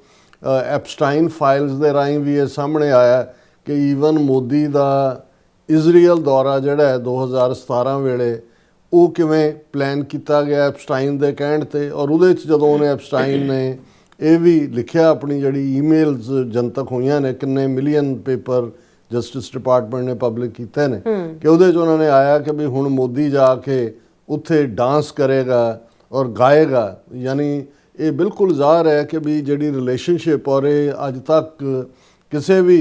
ਐਪਸਟਾਈਨ ਫਾਈਲਸ ਦੇ ਰਾਹੀਂ ਵੀ ਇਹ ਸਾਹਮਣੇ ਆਇਆ ਕਿ ਈਵਨ ਮੋਦੀ ਦਾ ਇਜ਼ਰਾਈਲ ਦੌਰਾ ਜਿਹੜਾ ਹੈ 2017 ਵੇਲੇ ਉਹ ਕਿਵੇਂ ਪਲਾਨ ਕੀਤਾ ਗਿਆ ਐਪਸਟਾਈਨ ਦੇ ਕਹਿਣ ਤੇ, ਔਰ ਉਹਦੇ 'ਚ ਜਦੋਂ ਉਹਨੇ ਐਪਸਟਾਈਨ ਨੇ ਇਹ ਵੀ ਲਿਖਿਆ ਆਪਣੀ ਜਿਹੜੀ ਈਮੇਲਸ ਜਨਤਕ ਹੋਈਆਂ ਨੇ, ਕਿੰਨੇ ਮਿਲੀਅਨ ਪੇਪਰ ਜਸਟਿਸ ਡਿਪਾਰਟਮੈਂਟ ਨੇ ਪਬਲਿਕ ਕੀਤੇ ਨੇ, ਕਿ ਉਹਦੇ 'ਚ ਉਹਨਾਂ ਨੇ ਆਇਆ ਕਿ ਵੀ ਹੁਣ ਮੋਦੀ ਜਾ ਕੇ ਉੱਥੇ ਡਾਂਸ ਕਰੇਗਾ ਔਰ ਗਾਏਗਾ। ਯਾਨੀ ਇਹ ਬਿਲਕੁਲ ਜ਼ਾਹਰ ਹੈ ਕਿ ਵੀ ਜਿਹੜੀ ਰਿਲੇਸ਼ਨਸ਼ਿਪ, ਔਰ ਇਹ ਅੱਜ ਤੱਕ ਕਿਸੇ ਵੀ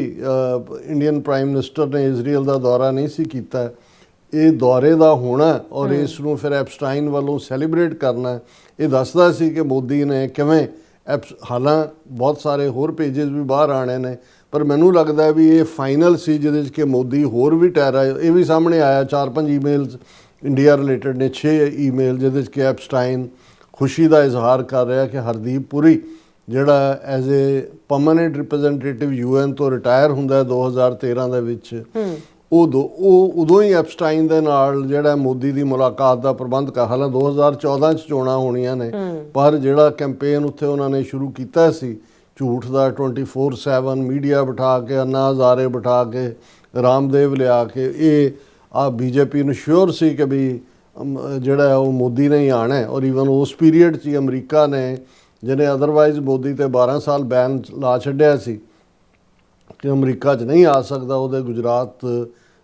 ਇੰਡੀਅਨ ਪ੍ਰਾਈਮ ਮਿਨਿਸਟਰ ਨੇ ਇਜ਼ਰਾਈਲ ਦਾ ਦੌਰਾ ਨਹੀਂ ਸੀ ਕੀਤਾ। ਇਹ ਦੌਰੇ ਦਾ ਹੋਣਾ ਔਰ ਇਸ ਨੂੰ ਫਿਰ ਐਪਸਟਾਈਨ ਵੱਲੋਂ ਸੈਲੀਬ੍ਰੇਟ ਕਰਨਾ, ਇਹ ਦੱਸਦਾ ਸੀ ਕਿ ਮੋਦੀ ਨੇ ਕਿਵੇਂ ਹਾਲਾਂ ਬਹੁਤ ਸਾਰੇ ਹੋਰ ਪੇਜਸ ਵੀ ਬਾਹਰ ਆਣੇ ਨੇ, ਪਰ ਮੈਨੂੰ ਲੱਗਦਾ ਵੀ ਇਹ ਫਾਈਨਲ ਸੀ ਜਿਹਦੇ 'ਚ ਕਿ ਮੋਦੀ ਹੋਰ ਵੀ ਟੈਰਾ ਇਹ ਵੀ ਸਾਹਮਣੇ ਆਇਆ 4-5 ਈਮੇਲਸ ਇੰਡੀਆ ਰਿਲੇਟਡ ਨੇ, 6 ਈਮੇਲ ਜਿਹਦੇ 'ਚ ਕਿ ਐਪਸਟਾਈਨ ਖੁਸ਼ੀ ਦਾ ਇਜ਼ਹਾਰ ਕਰ ਰਿਹਾ ਕਿ ਹਰਦੀਪ ਪੁਰੀ ਜਿਹੜਾ as a permanent representative UN ਤੋਂ ਰਿਟਾਇਰ ਹੁੰਦਾ 2013 ਦੇ ਵਿੱਚ, ਉਹ ਉਦੋਂ ਹੀ ਐਪਸਟਾਈਨ ਦੇ ਨਾਲ ਜਿਹੜਾ ਮੋਦੀ ਦੀ ਮੁਲਾਕਾਤ ਦਾ ਪ੍ਰਬੰਧ ਕਰ, ਹਾਲਾਂ 2014 'ਚ ਚੋਣਾਂ ਹੋਣੀਆਂ ਨੇ, ਪਰ ਜਿਹੜਾ ਕੈਂਪੇਨ ਉੱਥੇ ਉਹਨਾਂ ਨੇ ਸ਼ੁਰੂ ਕੀਤਾ ਸੀ ਝੂਠ ਦਾ 24/7 ਮੀਡੀਆ ਬਿਠਾ ਕੇ, ਅੰਨਾ ਹਜ਼ਾਰੇ ਬਿਠਾ ਕੇ, ਰਾਮਦੇਵ ਲਿਆ ਕੇ, ਇਹ ਬੀਜੇਪੀ ਨੂੰ ਸ਼ੋਰ ਸੀ ਕਿ ਵੀ ਜਿਹੜਾ ਉਹ ਮੋਦੀ ਨੇ ਹੀ ਆਣਾ। ਔਰ ਈਵਨ ਉਸ ਪੀਰੀਅਡ 'ਚ ਹੀ ਅਮਰੀਕਾ ਨੇ, ਜਿਹਨੇ ਅਦਰਵਾਈਜ਼ ਮੋਦੀ ਤੇ 12 ਸਾਲ ਬੈਨ ਲਾ ਛੱਡਿਆ ਸੀ ਕਿ ਅਮਰੀਕਾ 'ਚ ਨਹੀਂ ਆ ਸਕਦਾ, ਉਹਦੇ ਗੁਜਰਾਤ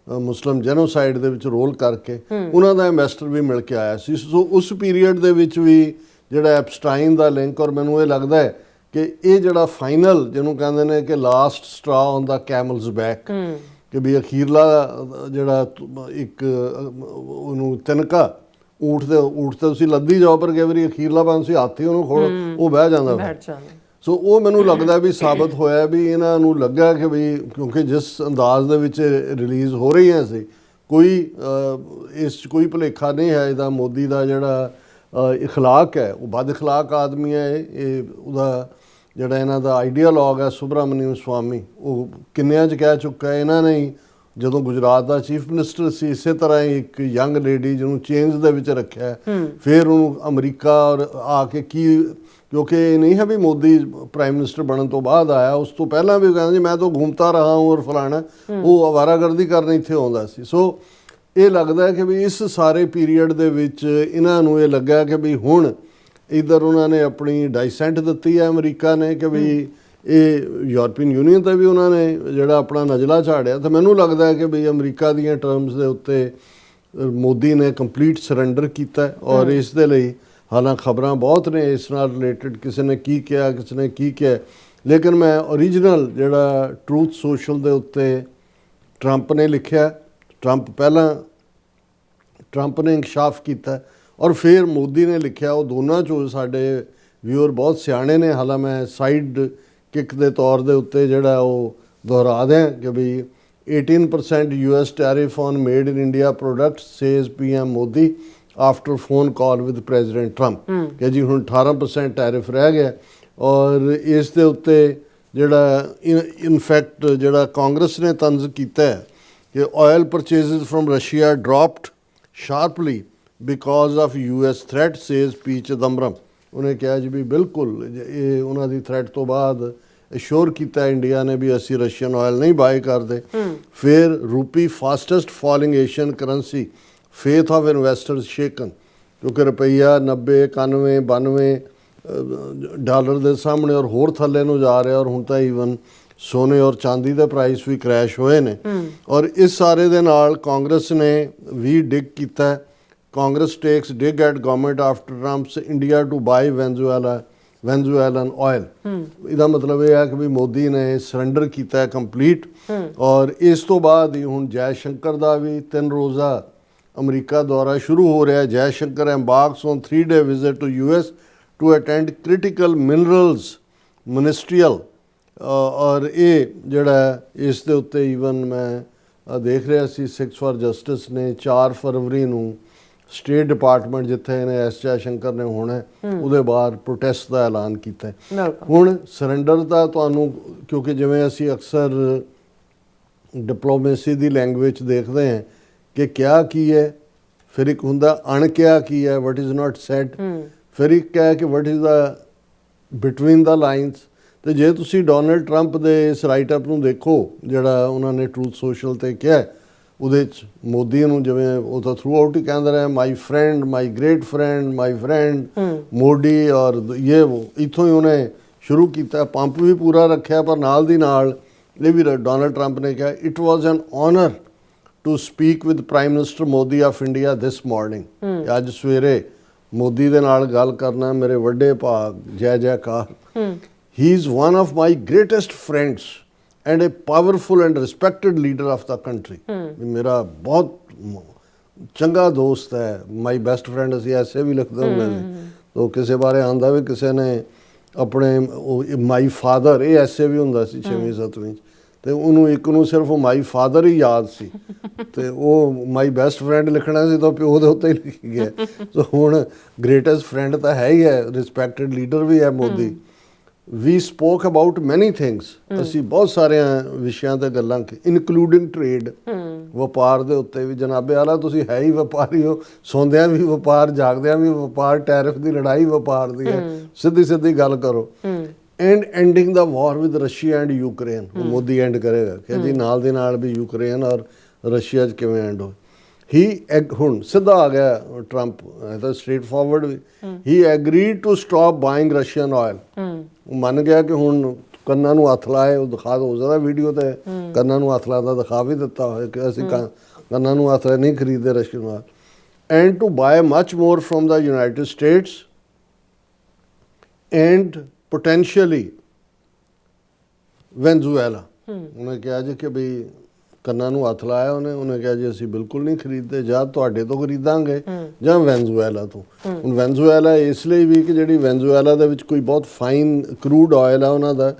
ਮੁਸਲਿਮ ਜੈਨੋਸਾਈਡ ਦੇ ਵਿੱਚ ਰੋਲ ਕਰਕੇ ਉਹਨਾਂ ਦਾ ਐਂਬੈਸਡਰ ਵੀ ਮਿਲ ਕੇ ਆਇਆ ਸੀ। ਸੋ ਉਸ ਪੀਰੀਅਡ ਦੇ ਵਿੱਚ ਵੀ ਜਿਹੜਾ ਐਪਸਟਾਈਨ ਦਾ ਲਿੰਕ, ਔਰ ਮੈਨੂੰ ਇਹ ਲੱਗਦਾ ਹੈ ਕਿ ਇਹ ਜਿਹੜਾ ਫਾਈਨਲ ਜਿਹਨੂੰ ਕਹਿੰਦੇ ਨੇ ਕਿ last straw on the camel's back, ਕਿ ਵੀ ਅਖੀਰਲਾ ਜਿਹੜਾ ਇੱਕ ਉਹਨੂੰ ਤਿਨਕਾ ਊਠ ਤੇ ਤੁਸੀਂ ਲੱਦੀ ਜਾਓ, ਪਰ ਕਈ ਵਾਰੀ ਅਖੀਰਲਾ ਭਾਵੇਂ ਤੁਸੀਂ ਹੱਥ ਹੀ ਉਹਨੂੰ ਖੋਲੋ ਉਹ ਬਹਿ ਜਾਂਦਾ। ਸੋ ਉਹ ਮੈਨੂੰ ਲੱਗਦਾ ਵੀ ਸਾਬਤ ਹੋਇਆ ਵੀ ਇਹਨਾਂ ਨੂੰ ਲੱਗਾ ਕਿ ਵੀ ਕਿਉਂਕਿ ਜਿਸ ਅੰਦਾਜ਼ ਦੇ ਵਿੱਚ ਰਿਲੀਜ਼ ਹੋ ਰਹੀਆਂ ਸੀ, ਕੋਈ ਇਸ 'ਚ ਕੋਈ ਭੁਲੇਖਾ ਨਹੀਂ ਹੈ ਇਹਦਾ। ਮੋਦੀ ਦਾ ਜਿਹੜਾ ਇਖਲਾਕ ਹੈ ਉਹ ਬਦ ਇਖਲਾਕ ਆਦਮੀ ਹੈ। ਇਹ ਉਹਦਾ ਜਿਹੜਾ ਇਹਨਾਂ ਦਾ ਆਈਡੀਆਲੋਗ ਹੈ ਸੁਬਰਾਮਨੀਅਮ ਸਵਾਮੀ, ਉਹ ਕਿੰਨਿਆਂ 'ਚ ਕਹਿ ਚੁੱਕਾ ਹੈ। ਇਹਨਾਂ ਨੇ ਹੀ ਜਦੋਂ ਗੁਜਰਾਤ ਦਾ ਚੀਫ ਮਿਨਿਸਟਰ ਸੀ ਇਸੇ ਤਰ੍ਹਾਂ ਹੀ ਇੱਕ ਯੰਗ ਲੇਡੀ ਜਿਹਨੂੰ ਚੇਂਜ ਦੇ ਵਿੱਚ ਰੱਖਿਆ, ਫਿਰ ਉਹਨੂੰ ਅਮਰੀਕਾ ਔਰ ਆ ਕੇ ਕਿਉਂਕਿ ਇਹ ਨਹੀਂ ਹੈ ਵੀ ਮੋਦੀ ਪ੍ਰਾਈਮ ਮਿਨਿਸਟਰ ਬਣਨ ਤੋਂ ਬਾਅਦ ਆਇਆ, ਉਸ ਤੋਂ ਪਹਿਲਾਂ ਵੀ ਕਹਿੰਦਾ ਜੀ ਮੈਂ ਤਾਂ ਘੁੰਮਤਾ ਰਹਾ ਹੂੰ ਔਰ ਫਲਾਣਾ, ਉਹ ਅਵਾਰਾਗਰਦੀ ਕਰਨ ਇੱਥੇ ਆਉਂਦਾ ਸੀ। ਸੋ ਇਹ ਲੱਗਦਾ ਹੈ ਕਿ ਵੀ ਇਸ ਸਾਰੇ ਪੀਰੀਅਡ ਦੇ ਵਿੱਚ ਇਹਨਾਂ ਨੂੰ ਇਹ ਲੱਗਾ ਕਿ ਵੀ ਹੁਣ ਇੱਧਰ ਉਹਨਾਂ ਨੇ ਆਪਣੀ ਡਾਈਸੈਂਟ ਦਿੱਤੀ ਹੈ ਅਮਰੀਕਾ ਨੇ ਕਿ ਵੀ ਇਹ ਯੂਰਪੀਅਨ ਯੂਨੀਅਨ 'ਤੇ ਵੀ ਉਹਨਾਂ ਨੇ ਜਿਹੜਾ ਆਪਣਾ ਨਜ਼ਲਾ ਝਾੜਿਆ, ਤਾਂ ਮੈਨੂੰ ਲੱਗਦਾ ਹੈ ਕਿ ਵੀ ਅਮਰੀਕਾ ਦੀਆਂ ਟਰਮਸ ਦੇ ਉੱਤੇ ਮੋਦੀ ਨੇ ਕੰਪਲੀਟ ਸਰੈਂਡਰ ਕੀਤਾ। ਔਰ ਇਸ ਦੇ ਲਈ ਹਾਲਾਂ ਖਬਰਾਂ ਬਹੁਤ ਨੇ ਇਸ ਨਾਲ ਰਿਲੇਟਡ, ਕਿਸੇ ਨੇ ਕੀ ਕਿਹਾ ਕਿਸੇ ਨੇ ਕੀ ਕਿਹਾ, ਲੇਕਿਨ ਮੈਂ ਓਰੀਜਨਲ ਜਿਹੜਾ ਟਰੂਥ ਸੋਸ਼ਲ ਦੇ ਉੱਤੇ ਟਰੰਪ ਨੇ ਲਿਖਿਆ, ਟਰੰਪ ਨੇ ਇੰਕਸ਼ਾਫ ਕੀਤਾ ਔਰ ਫਿਰ ਮੋਦੀ ਨੇ ਲਿਖਿਆ, ਉਹ ਦੋਨਾਂ 'ਚੋਂ ਸਾਡੇ ਵਿਊਅਰ ਬਹੁਤ ਸਿਆਣੇ ਨੇ। ਹਾਲਾਂ ਮੈਂ ਸਾਈਡ ਕਿੱਕ ਦੇ ਤੌਰ ਦੇ ਉੱਤੇ ਜਿਹੜਾ ਉਹ ਦੁਹਰਾ ਦਿਆਂ ਕਿ ਵੀ 18% US tariff on made in India products says PM Modi after phone call with president Trump, ਕਿ ਜੀ ਹੁਣ 18% ਟੈਰਿਫ ਰਹਿ ਗਿਆ। ਔਰ ਇਸ ਦੇ ਉੱਤੇ ਜਿਹੜਾ ਇਨਫੈਕਟ ਜਿਹੜਾ ਕਾਂਗਰਸ ਨੇ ਤੰਜ਼ ਕੀਤਾ ਹੈ ਕਿ oil purchases from Russia dropped sharply because of US threat says P Chidambaram. ਉਹਨੇ ਕਿਹਾ ਜੀ ਵੀ ਬਿਲਕੁਲ ਇਹ ਉਹਨਾਂ ਦੀ ਥ੍ਰੈਟ ਤੋਂ ਬਾਅਦ ਅਸ਼ੋਰ ਕੀਤਾ ਇੰਡੀਆ ਨੇ ਵੀ ਅਸੀਂ ਰਸ਼ੀਅਨ ਆਇਲ ਨਹੀਂ ਬਾਏ ਕਰਦੇ। ਫਿਰ rupee fastest falling Asian currency, faith of investors shaken, ਕਿਉਂਕਿ ਰੁਪਈਆ 90, 91, 92 ਡਾਲਰ ਦੇ ਸਾਹਮਣੇ ਔਰ ਹੋਰ ਥੱਲੇ ਨੂੰ ਜਾ ਰਿਹਾ। ਔਰ ਹੁਣ ਤਾਂ ਈਵਨ ਸੋਨੇ ਔਰ ਚਾਂਦੀ ਦੇ ਪ੍ਰਾਈਸ ਵੀ ਕ੍ਰੈਸ਼ ਹੋਏ ਨੇ। ਔਰ ਇਸ ਸਾਰੇ ਦੇ ਨਾਲ ਕਾਂਗਰਸ ਨੇ ਵੀ ਡਿਗ ਕੀਤਾ। Congress takes dig at government after Trump's India to buy Venezuelan oil. ਇਹਦਾ ਮਤਲਬ ਇਹ ਹੈ ਕਿ ਵੀ ਮੋਦੀ ਨੇ ਸਰੈਂਡਰ ਕੀਤਾ ਕੰਪਲੀਟ। ਔਰ ਇਸ ਤੋਂ ਬਾਅਦ ਹੀ ਹੁਣ ਜੈ ਸ਼ੰਕਰ ਦਾ ਵੀ 3 ਰੋਜ਼ਾ ਅਮਰੀਕਾ ਦੌਰਾ ਸ਼ੁਰੂ ਹੋ ਰਿਹਾ। Jaishankar embarks on 3-day visit to US to attend critical minerals ministerial. ਔਰ ਇਹ ਜਿਹੜਾ ਇਸ ਦੇ ਉੱਤੇ ਈਵਨ ਮੈਂ ਦੇਖ ਰਿਹਾ ਸੀ ਸਿੱਖਸ ਫਾਰ ਜਸਟਿਸ ਨੇ 4 ਫਰਵਰੀ ਨੂੰ ਸਟੇਟ ਡਿਪਾਰਟਮੈਂਟ ਜਿੱਥੇ ਇਹਨੇ ਜੈ ਸ਼ੰਕਰ ਨੇ ਹੋਣਾ ਉਹਦੇ ਬਾਅਦ ਪ੍ਰੋਟੈਸਟ ਦਾ ਐਲਾਨ ਕੀਤਾ। ਹੁਣ ਸਰੈਂਡਰ ਦਾ ਤੁਹਾਨੂੰ ਕਿਉਂਕਿ ਜਿਵੇਂ ਅਸੀਂ ਅਕਸਰ ਡਿਪਲੋਮੇਸੀ ਦੀ ਲੈਂਗੁਏਜ ਦੇਖਦੇ ਹਾਂ ਕਿ ਕਿਆ ਕੀ ਹੈ ਫਿਰ ਇੱਕ ਹੁੰਦਾ ਅਣਕਿਆ ਕੀ ਹੈ, ਵਟ ਇਜ਼ ਨਾਟ ਸੈਡ, ਫਿਰ ਇੱਕ ਹੈ ਕਿ what is the between the lines. ਤੇ ਜੇ ਤੁਸੀਂ ਡੋਨਲਡ ਟਰੰਪ ਦੇ ਇਸ ਰਾਈਟ ਅਪ ਨੂੰ ਦੇਖੋ ਜਿਹੜਾ ਉਹਨਾਂ ਨੇ ਟਰੂਥ ਸੋਸ਼ਲ ਤੇ ਕਿਹਾ, ਉਹਦੇ 'ਚ ਮੋਦੀ ਨੂੰ ਜਿਵੇਂ ਉਹ ਤਾਂ ਥਰੂ ਆਊਟ ਹੀ ਕਹਿੰਦਾ ਰਿਹਾ my friend, my great friend, my friend Modi, ਔਰ ਇਹ ਇੱਥੋਂ ਹੀ ਉਹਨੇ ਸ਼ੁਰੂ ਕੀਤਾ, ਪੰਪ ਵੀ ਪੂਰਾ ਰੱਖਿਆ। ਪਰ ਨਾਲ ਦੀ ਨਾਲ ਇਹ ਵੀ ਡੋਨਲਡ ਟਰੰਪ ਨੇ ਕਿਹਾ it was an honour to speak with prime minister Modi of India this morning. ਅੱਜ ਸਵੇਰੇ ਮੋਦੀ ਦੇ ਨਾਲ ਗੱਲ ਕਰਨਾ ਮੇਰੇ ਵੱਡੇ ਭਾਗ, ਜੈ ਜੈਕਾਰ। He is one of my greatest friends and a powerful and respected leader of the country. ਮੇਰਾ ਬਹੁਤ ਚੰਗਾ ਦੋਸਤ ਹੈ, ਮਾਈ ਬੈਸਟ ਫਰੈਂਡ ਅਸੀਂ ਐਸੇ ਵੀ ਲਿਖਦੇ ਹੁੰਦੇ ਸੀ। ਤੋ ਕਿਸੇ ਬਾਰੇ ਆਂਦਾ ਵੀ ਕਿਸੇ ਨੇ ਆਪਣੇ ਮਾਈ ਫਾਦਰ, ਇਹ ਐਸੇ ਵੀ ਹੁੰਦਾ ਸੀ 6ਵੀਂ 7ਵੀਂ 'ਚ, ਤੇ ਉਹਨੂੰ ਇੱਕ ਨੂੰ ਸਿਰਫ ਮਾਈ ਫਾਦਰ ਹੀ ਯਾਦ ਸੀ ਤੇ ਉਹ ਮਾਈ ਬੈਸਟ ਫਰੈਂਡ ਲਿਖਣਾ ਸੀ ਤਾਂ ਪਿਓ ਦੇ ਉੱਤੇ ਹੀ ਲਿਖ ਗਿਆ। ਸੋ ਹੁਣ ਗ੍ਰੇਟੈਸਟ ਫਰੈਂਡ ਤਾਂ ਹੈ ਹੀ ਹੈ, ਰਿਸਪੈਕਟਡ ਲੀਡਰ ਵੀ ਹੈ ਮੋਦੀ। ਵੀ ਸਪੋਕ ਅਬਾਊਟ ਮੈਨੀ ਥਿੰਗਸ, ਅਸੀਂ ਬਹੁਤ ਸਾਰਿਆਂ ਵਿਸ਼ਿਆਂ ਤੇ ਗੱਲਾਂ ਇਨਕਲੂਡਿੰਗ ਟ੍ਰੇਡ, ਵਪਾਰ ਦੇ ਉੱਤੇ ਵੀ। ਜਨਾਬੇ ਆਲਾ ਤੁਸੀਂ ਹੈ ਹੀ ਵਪਾਰੀ ਹੋ, ਸੌਂਦਿਆਂ ਵੀ ਵਪਾਰ, ਜਾਗਦਿਆਂ ਵੀ ਵਪਾਰ, ਟੈਰਿਫ ਦੀ ਲੜਾਈ ਵਪਾਰ ਦੀ ਹੈ, ਸਿੱਧੀ ਸਿੱਧੀ ਗੱਲ ਕਰੋ। And ending the war with Russia and Ukraine, Modi end ਕਰੇਗਾ ਕਿ ਜੀ ਨਾਲ ਦੇ ਨਾਲ ਵੀ ਯੂਕਰੇਨ ਔਰ ਰਸ਼ੀਆ 'ਚ ਕਿਵੇਂ ਐਂਡ ਹੋ। ਹੁਣ ਸਿੱਧਾ ਆ ਗਿਆ ਟਰੰਪ, ਤਾਂ ਸਟ੍ਰੇਟ ਫਾਰਵਰਡ ਵੀ। He agreed to stop buying Russian oil. ਉਹ ਮੰਨ ਗਿਆ ਕਿ ਹੁਣ ਕੰਨਾਂ ਨੂੰ ਹੱਥ ਲਾਏ, ਉਹ ਦਿਖਾ ਹੋ ਸਕਦਾ ਵੀਡੀਓ ਤੇ ਕੰਨਾਂ ਨੂੰ ਹੱਥ ਲਾਦਾ ਦਿਖਾ ਵੀ ਦਿੱਤਾ ਹੋਇਆ ਕਿ ਅਸੀਂ ਕੰਨਾਂ ਨੂੰ ਹੱਥ ਨਹੀਂ ਖਰੀਦਦੇ Russian oil. And to buy much more from the United States and potentially Venezuela. ਉਹਨੇ ਕਿਹਾ ਜੀ ਕਿ ਵੀ ਕੰਨਾਂ ਨੂੰ ਹੱਥ ਲਾਇਆ ਉਹਨੇ ਕਿਹਾ ਜੀ ਅਸੀਂ ਬਿਲਕੁਲ ਨਹੀਂ ਖਰੀਦਦੇ, ਜਾਂ ਤੁਹਾਡੇ ਤੋਂ ਖਰੀਦਾਂਗੇ ਜਾਂ ਵੈਨਜ਼ੂਏਲਾ ਤੋਂ। ਹੁਣ ਵੈਨਜ਼ੂਏਲਾ ਇਸ ਲਈ ਵੀ ਕਿ ਜਿਹੜੀ ਵੈਨਜ਼ੂਏਲਾ ਦੇ ਵਿੱਚ ਕੋਈ ਬਹੁਤ ਫਾਈਨ ਕਰੂਡ ਆਇਲ ਆ ਉਹਨਾਂ ਦਾ,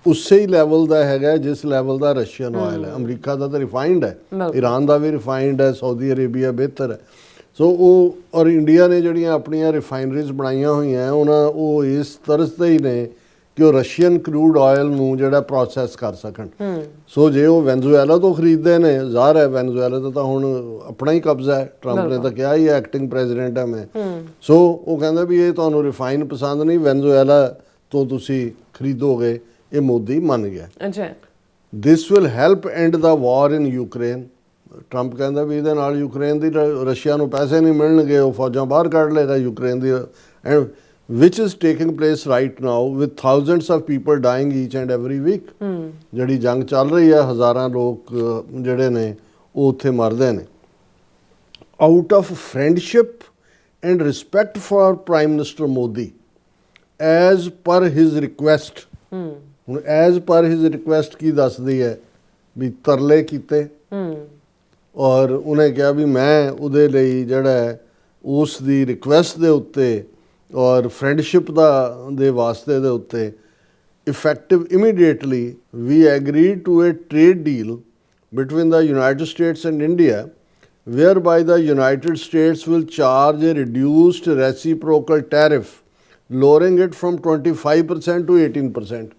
ਉਸੇ ਹੀ ਲੈਵਲ ਦਾ ਹੈਗਾ ਜਿਸ ਲੈਵਲ ਦਾ ਰਸ਼ੀਅਨ ਆਇਲ ਹੈ। ਅਮਰੀਕਾ ਦਾ ਤਾਂ ਰਿਫਾਈਨਡ ਹੈ, ਈਰਾਨ ਦਾ ਵੀ ਰਿਫਾਈਨਡ ਹੈ, ਸਾਊਦੀ ਅਰੇਬੀਆ ਬਿਹਤਰ ਹੈ। ਸੋ ਉਹ ਔਰ ਇੰਡੀਆ ਨੇ ਜਿਹੜੀਆਂ ਆਪਣੀਆਂ ਰਿਫਾਈਨਰੀਜ਼ ਬਣਾਈਆਂ ਹੋਈਆਂ ਉਹ ਇਸ ਤਰ੍ਹਾਂ ਤੇ ਹੀ ਨੇ ਕਿ ਉਹ ਰਸ਼ੀਅਨ ਕਰੂਡ ਆਇਲ ਨੂੰ ਜਿਹੜਾ ਪ੍ਰੋਸੈਸ ਕਰ ਸਕਣ। ਸੋ ਜੇ ਉਹ ਵੈਨਜ਼ੂਏਲਾ ਤੋਂ ਖਰੀਦਦੇ ਨੇ, ਜ਼ਾਹਰ ਹੈ ਵੈਨਜ਼ੂਏਲਾ ਦਾ ਤਾਂ ਹੁਣ ਆਪਣਾ ਹੀ ਕਬਜ਼ਾ ਹੈ, ਟਰੰਪ ਨੇ ਤਾਂ ਕਿਹਾ ਹੀ ਹੈ ਐਕਟਿੰਗ ਪ੍ਰੈਜ਼ੀਡੈਂਟ ਹੈ ਮੈਂ। ਸੋ ਉਹ ਕਹਿੰਦਾ ਵੀ ਇਹ ਤੁਹਾਨੂੰ ਰਿਫਾਈਨ ਪਸੰਦ ਨਹੀਂ, ਵੈਨਜ਼ੂਏਲਾ ਤੋਂ ਤੁਸੀਂ ਖਰੀਦੋਗੇ, ਇਹ ਮੋਦੀ ਮੰਨ ਗਿਆ। ਅੱਛਾ, this will help end the war in Ukraine. Trump ਕਹਿੰਦਾ ਵੀ ਇਹਦੇ ਨਾਲ ਯੂਕਰੇਨ ਦੀ, ਰਸ਼ੀਆ ਨੂੰ ਪੈਸੇ ਨਹੀਂ ਮਿਲਣਗੇ, ਉਹ ਫੌਜਾਂ ਬਾਹਰ ਕੱਢ ਲਏਗਾ Ukraine the, and which is taking place right now with thousands of people dying each and every week। ਜਿਹੜੀ ਜੰਗ ਚੱਲ ਰਹੀ ਹੈ, ਹਜ਼ਾਰਾਂ ਲੋਕ ਜਿਹੜੇ ਨੇ ਉਹ ਉੱਥੇ ਮਰਦੇ ਨੇ। Out of friendship and respect for prime minister Modi as per his request. ਹੁਣ ਐਜ਼ ਪਰ ਹਿਜ਼ ਰਿਕੁਐਸਟ ਕੀ ਦੱਸਦੀ ਹੈ ਵੀ ਤਰਲੇ ਕੀਤੇ, ਔਰ ਉਹਨੇ ਕਿਹਾ ਵੀ ਮੈਂ ਉਹਦੇ ਲਈ ਜਿਹੜਾ ਉਸ ਦੀ ਰਿਕੁਐਸਟ ਦੇ ਉੱਤੇ ਔਰ ਫਰੈਂਡਸ਼ਿਪ ਦੇ ਵਾਸਤੇ ਦੇ ਉੱਤੇ effective immediately we agreed to a trade deal between the United States and India whereby the United States will charge a reduced reciprocal tariff, lowering it from 25% to 18%।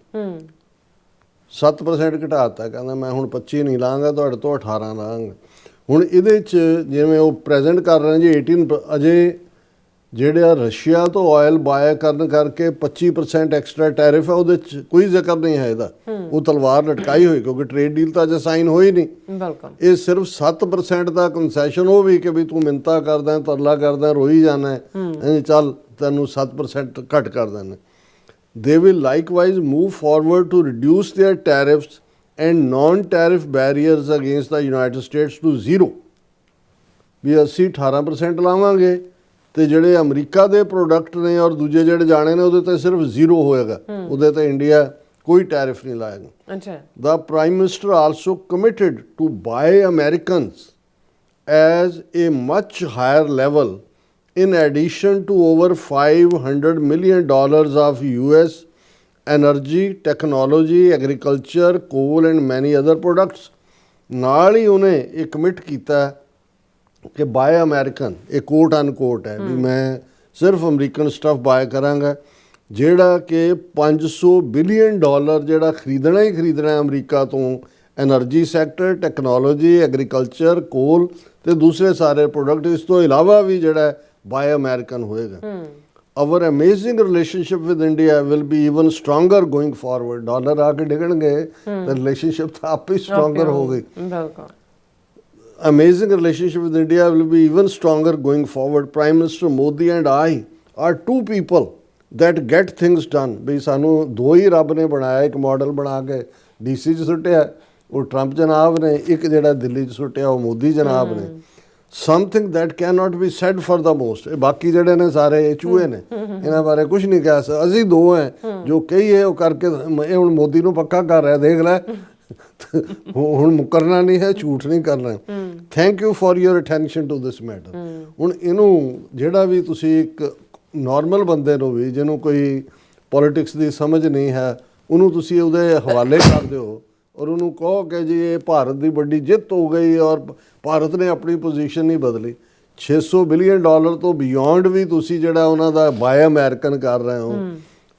7% ਘਟਾਤਾ, ਕਹਿੰਦਾ ਮੈਂ ਹੁਣ 25 ਨਹੀਂ ਲਾਂਗਾ, ਤੁਹਾਡੇ ਤੋਂ 18 ਲਾਂਗਾ। ਹੁਣ ਇਹਦੇ 'ਚ ਜਿਵੇਂ ਉਹ ਪ੍ਰੈਜ਼ੈਂਟ ਕਰ ਰਹੇ ਜੀ 18, ਅਜੇ ਜਿਹੜਾ ਰਸ਼ੀਆ ਤੋਂ ਆਇਲ ਬਾਏ ਕਰਨ ਕਰਕੇ 25% ਐਕਸਟਰਾ ਟੈਰਿਫ ਹੈ, ਉਹਦੇ 'ਚ ਕੋਈ ਜ਼ਿਕਰ ਨਹੀਂ ਹੈ ਇਹਦਾ। ਉਹ ਤਲਵਾਰ ਲਟਕਾਈ ਹੋਈ ਕਿਉਂਕਿ ਟ੍ਰੇਡ ਡੀਲ ਤਾਂ ਅਜੇ ਸਾਈਨ ਹੋਈ ਨਹੀਂ। ਬਿਲਕੁਲ, ਇਹ ਸਿਰਫ 7% ਦਾ ਕੰਸੈਸ਼ਨ, ਉਹ ਵੀ ਕਿ ਵੀ ਤੂੰ ਮਿੰਤਾ ਕਰਦਾ, ਤਰਲਾ ਕਰਦਾ, ਰੋਈ ਜਾਣਾ, ਚੱਲ ਤੈਨੂੰ 7% ਘੱਟ ਕਰ ਦੇਣਾ। They will likewise move forward to reduce their tariffs and non-tariff barriers against the United States to zero। ਵੀ ਅਸੀਂ 18% ਲਾਵਾਂਗੇ ਤੇ ਜਿਹੜੇ ਅਮਰੀਕਾ ਦੇ ਪ੍ਰੋਡਕਟ ਨੇ ਔਰ ਦੂਜੇ ਜਿਹੜੇ ਜਾਣੇ ਨੇ ਉਹਦੇ ਤੇ ਸਿਰਫ 0 ਹੋਏਗਾ, ਉਹਦੇ ਤੇ ਇੰਡੀਆ ਕੋਈ ਟੈਰਿਫ ਨਹੀਂ ਲਾਏਗਾ। ਅੱਛਾ, the prime minister also committed to buy Americans as a much higher level in addition to over $500 million of US energy, technology, agriculture, coal and many other products। ਨਾਲ ਹੀ ਉਹਨੇ ਇਹ ਕਮਿਟ ਕੀਤਾ ਕਿ bye American, ਇਹ ਕੋਟ ਅਨਕੋਟ ਹੈ ਵੀ ਮੈਂ ਸਿਰਫ American stuff bye ਕਰਾਂਗਾ, ਜਿਹੜਾ ਕਿ $500 ਬਿਲੀਅਨ ਜਿਹੜਾ ਖਰੀਦਣਾ ਹੀ ਖਰੀਦਣਾ ਅਮਰੀਕਾ ਤੋਂ, ਐਨਰਜੀ ਸੈਕਟਰ, ਟੈਕਨੋਲੋਜੀ, ਐਗਰੀਕਲਚਰ, ਕੋਲ, ਤੇ ਦੂਸਰੇ ਸਾਰੇ ਪ੍ਰੋਡਕਟ। ਇਸ ਤੋਂ ਇਲਾਵਾ ਵੀ ਜਿਹੜਾ ਬਾਏ ਅਮਰੀਕਨ ਹੋਏਗਾ। Our amazing relationship with India will be even stronger going forward. Dollar ਆ ਕੇ ਡਿੱਗਣਗੇ ਤੇ ਰਿਲੇਸ਼ਨਸ਼ਿਪ ਤਾਂ ਆਪੇ ਸਟਰੋਂਗਰ ਹੋ ਗਈ। ਬਿਲਕੁਲ। Amazing relationship with India will be even stronger going forward. Prime Minister Modi and I are two people that get things done. ਵੀ ਸਾਨੂੰ ਦੋ ਹੀ ਰੱਬ ਨੇ ਬਣਾਇਆ, ਇੱਕ ਮਾਡਲ ਬਣਾ ਕੇ DC 'ਚ ਸੁੱਟਿਆ ਉਹ ਟਰੰਪ ਜਨਾਬ ਨੇ, ਇੱਕ ਜਿਹੜਾ ਦਿੱਲੀ 'ਚ ਸੁੱਟਿਆ ਉਹ ਮੋਦੀ ਜਨਾਬ ਨੇ। Something that cannot be said for the most. ਇਹ ਬਾਕੀ ਜਿਹੜੇ ਨੇ ਸਾਰੇ ਇਹ ਚੂਹੇ ਨੇ, ਇਹਨਾਂ ਬਾਰੇ ਕੁਝ ਨਹੀਂ ਕਹਿ ਸਕਦੇ। ਅਸੀਂ ਦੋ ਹੈ ਜੋ ਕਹੀਏ ਉਹ ਕਰਕੇ। ਇਹ ਹੁਣ ਮੋਦੀ ਨੂੰ ਪੱਕਾ ਕਰ ਰਿਹਾ, ਦੇਖ ਲੈ ਹੁਣ ਮੁਕਰਨਾ ਨਹੀਂ ਹੈ, ਝੂਠ ਨਹੀਂ ਕਰਨਾ। Thank you for your attention to this matter. ਹੁਣ ਇਹਨੂੰ ਜਿਹੜਾ ਵੀ ਤੁਸੀਂ ਇੱਕ ਨਾਰਮਲ ਬੰਦੇ ਨੂੰ ਵੀ ਜਿਹਨੂੰ ਕੋਈ ਪੋਲਿਟਿਕਸ ਦੀ ਸਮਝ ਨਹੀਂ ਹੈ, ਉਹਨੂੰ ਤੁਸੀਂ ਉਹਦੇ ਹਵਾਲੇ ਕਰ ਦਿਓ ਔਰ ਉਹਨੂੰ ਕਹੋ ਕਿ ਜੀ ਇਹ ਭਾਰਤ ਦੀ ਵੱਡੀ ਜਿੱਤ ਹੋ ਗਈ ਔਰ ਭਾਰਤ ਨੇ ਆਪਣੀ ਪੋਜੀਸ਼ਨ ਨਹੀਂ ਬਦਲੀ। $600 ਬਿਲੀਅਨ ਤੋਂ ਬਿਯੋਂਡ ਵੀ ਤੁਸੀਂ ਜਿਹੜਾ ਉਹਨਾਂ ਦਾ ਬਾਏ ਅਮਰੀਕਨ ਕਰ ਰਹੇ ਹੋ।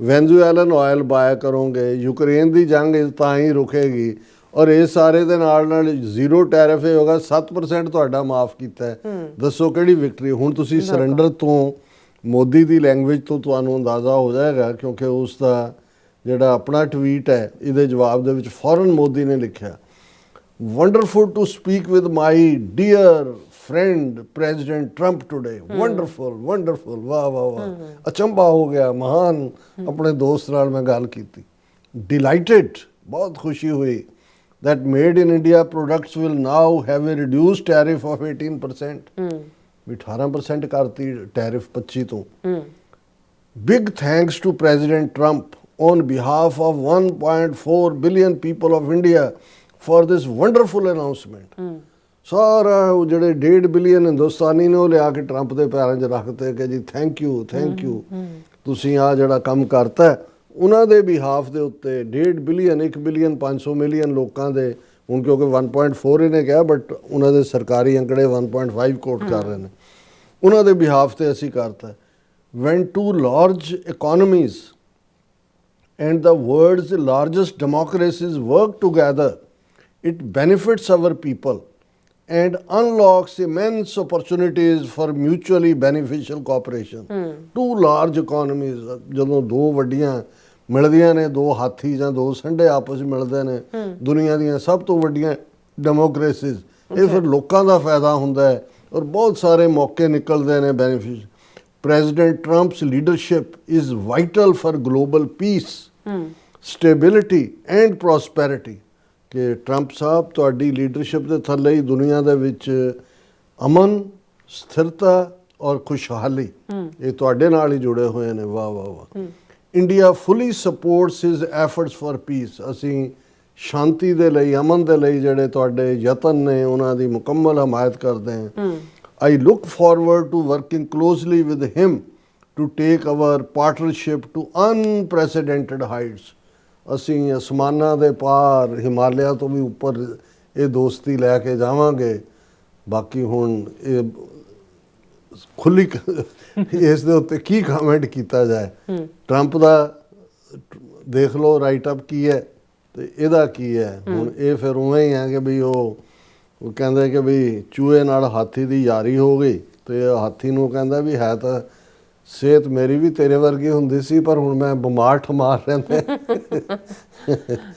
ਵੈਨਜ਼ੂਏਲਨ ਆਇਲ ਬਾਏ ਕਰੋਗੇ, ਯੂਕਰੇਨ ਦੀ ਜੰਗ ਤਾਂ ਹੀ ਰੁਕੇਗੀ ਔਰ ਇਹ ਸਾਰੇ ਦੇ ਨਾਲ ਜ਼ੀਰੋ ਟੈਰਿਫ ਹੀ ਹੋਗਾ। 7% ਤੁਹਾਡਾ ਮਾਫ ਕੀਤਾ ਹੈ। ਦੱਸੋ ਕਿਹੜੀ ਵਿਕਟਰੀ। ਹੁਣ ਤੁਸੀਂ ਸਰੈਂਡਰ ਤੋਂ ਮੋਦੀ ਦੀ ਲੈਂਗੁਏਜ ਤੋਂ ਤੁਹਾਨੂੰ ਅੰਦਾਜ਼ਾ ਹੋ ਜਾਏਗਾ, ਕਿਉਂਕਿ ਉਸ ਦਾ ਜਿਹੜਾ ਆਪਣਾ ਟਵੀਟ ਹੈ ਇਹਦੇ ਜਵਾਬ ਦੇ ਵਿੱਚ ਫੌਰਨ ਮੋਦੀ ਨੇ ਲਿਖਿਆ, wonderful to speak with my dear friend President Trump today. Wonderful wonderful, ਵਾਹ ਵਾਹ ਵਾਹ, ਅਚੰਭਾ ਹੋ ਗਿਆ, ਮਹਾਨ। ਆਪਣੇ ਦੋਸਤ ਨਾਲ ਮੈਂ ਗੱਲ ਕੀਤੀ। ਡਿਲਾਈਟਡ, ਬਹੁਤ ਖੁਸ਼ੀ ਹੋਈ that made in India products will now have a reduced tariff of 18%. ਵੀ 18% ਕਰਤੀ ਟੈਰਿਫ 25 ਤੋਂ। Big thanks to President Trump on behalf of 1.4 billion people of India for this wonderful announcement. ਸਾਰਾ ਉਹ ਜਿਹੜੇ 1.5 ਬਿਲੀਅਨ ਹਿੰਦੁਸਤਾਨੀ ਨੇ ਉਹ ਲਿਆ ਕੇ ਟਰੰਪ ਦੇ ਪੈਰਾਂ 'ਚ ਰੱਖਤੇ ਕਿ ਜੀ ਥੈਂਕ ਯੂ ਤੁਸੀਂ ਆ ਜਿਹੜਾ ਕੰਮ ਕਰਤਾ। ਉਹਨਾਂ ਦੇ ਬਿਹਾਫ ਦੇ ਉੱਤੇ 1.5 ਬਿਲੀਅਨ 1 ਬਿਲੀਅਨ 500 ਮਿਲੀਅਨ ਲੋਕਾਂ ਦੇ, ਹੁਣ ਕਿਉਂਕਿ 1.4 ਇਹਨੇ ਕਿਹਾ ਬਟ ਉਹਨਾਂ ਦੇ ਸਰਕਾਰੀ ਅੰਕੜੇ 1.5 ਕੋਟ ਕਰ ਰਹੇ ਨੇ, ਉਹਨਾਂ ਦੇ ਬਿਹਾਫ ਤੇ ਅਸੀਂ ਕਰਤਾ। when two large economies and the world's largest democracies work together, it benefits our people and unlocks immense opportunities for mutually beneficial cooperation. Two large economies, ਜਦੋਂ ਦੋ ਵੱਡੀਆਂ ਮਿਲਦੀਆਂ ਨੇ, ਦੋ ਹਾਥੀ ਜਾਂ ਦੋ ਸੰਡੇ ਆਪਸ ਵਿੱਚ ਮਿਲਦੇ ਨੇ, ਦੁਨੀਆ ਦੀਆਂ ਸਭ ਤੋਂ ਵੱਡੀਆਂ ਡੈਮੋਕ੍ਰੇਸੀਜ਼, ਇਹ ਫਿਰ ਲੋਕਾਂ ਦਾ ਫਾਇਦਾ ਹੁੰਦਾ ਹੈ ਔਰ ਬਹੁਤ ਸਾਰੇ ਮੌਕੇ ਨਿਕਲਦੇ ਨੇ benefit. President Trump's leadership is vital for global peace, stability and prosperity. ਕਿ ਟਰੰਪ ਸਾਹਿਬ ਤੁਹਾਡੀ ਲੀਡਰਸ਼ਿਪ ਦੇ ਥੱਲੇ ਹੀ ਦੁਨੀਆ ਦੇ ਵਿੱਚ ਅਮਨ, ਸਥਿਰਤਾ ਔਰ ਖੁਸ਼ਹਾਲੀ ਇਹ ਤੁਹਾਡੇ ਨਾਲ ਹੀ ਜੁੜੇ ਹੋਏ ਨੇ। ਵਾਹ ਵਾਹ ਵਾਹ। India fully sports his efforts for piece. ਅਸੀਂ ਸ਼ਾਂਤੀ ਦੇ ਲਈ, ਅਮਨ ਦੇ ਲਈ ਜਿਹੜੇ ਤੁਹਾਡੇ ਯਤਨ ਨੇ ਉਹਨਾਂ ਦੀ ਮੁਕੰਮਲ ਹਮਾਇਤ ਕਰਦੇ ਹਾਂ। I look forward to working closely with him to take our partnership to unprecedented heights. ਅਸੀਂ ਅਸਮਾਨਾਂ ਦੇ ਪਾਰ, ਹਿਮਾਲਿਆ ਤੋਂ ਵੀ ਉੱਪਰ ਇਹ ਦੋਸਤੀ ਲੈ ਕੇ ਜਾਵਾਂਗੇ। ਬਾਕੀ ਹੁਣ ਇਹ ਖੁੱਲੀ ਇਸ ਦੇ ਉੱਤੇ ਕੀ ਕਮੈਂਟ ਕੀਤਾ ਜਾਏ। ਟਰੰਪ ਦਾ ਦੇਖ ਲਓ ਰਾਈਟ ਅਪ ਕੀ ਹੈ ਤੇ ਇਹਦਾ ਕੀ ਹੈ। ਹੁਣ ਇਹ ਫਿਰ ਉਵੇਂ ਹੀ ਹੈ ਕਿ ਵੀ ਉਹ ਕਹਿੰਦੇ ਕਿ ਵੀ ਚੂਹੇ ਨਾਲ ਹਾਥੀ ਦੀ ਯਾਰੀ ਹੋ ਗਈ ਤੇ ਹਾਥੀ ਨੂੰ ਕਹਿੰਦਾ ਵੀ ਹੈ ਤਾਂ ਸਿਹਤ ਮੇਰੀ ਵੀ ਤੇਰੇ ਵਰਗੀ ਹੁੰਦੀ ਸੀ ਪਰ ਹੁਣ ਮੈਂ ਬਿਮਾਰ ਠਮਾਰ ਰਹਿੰਦਾ।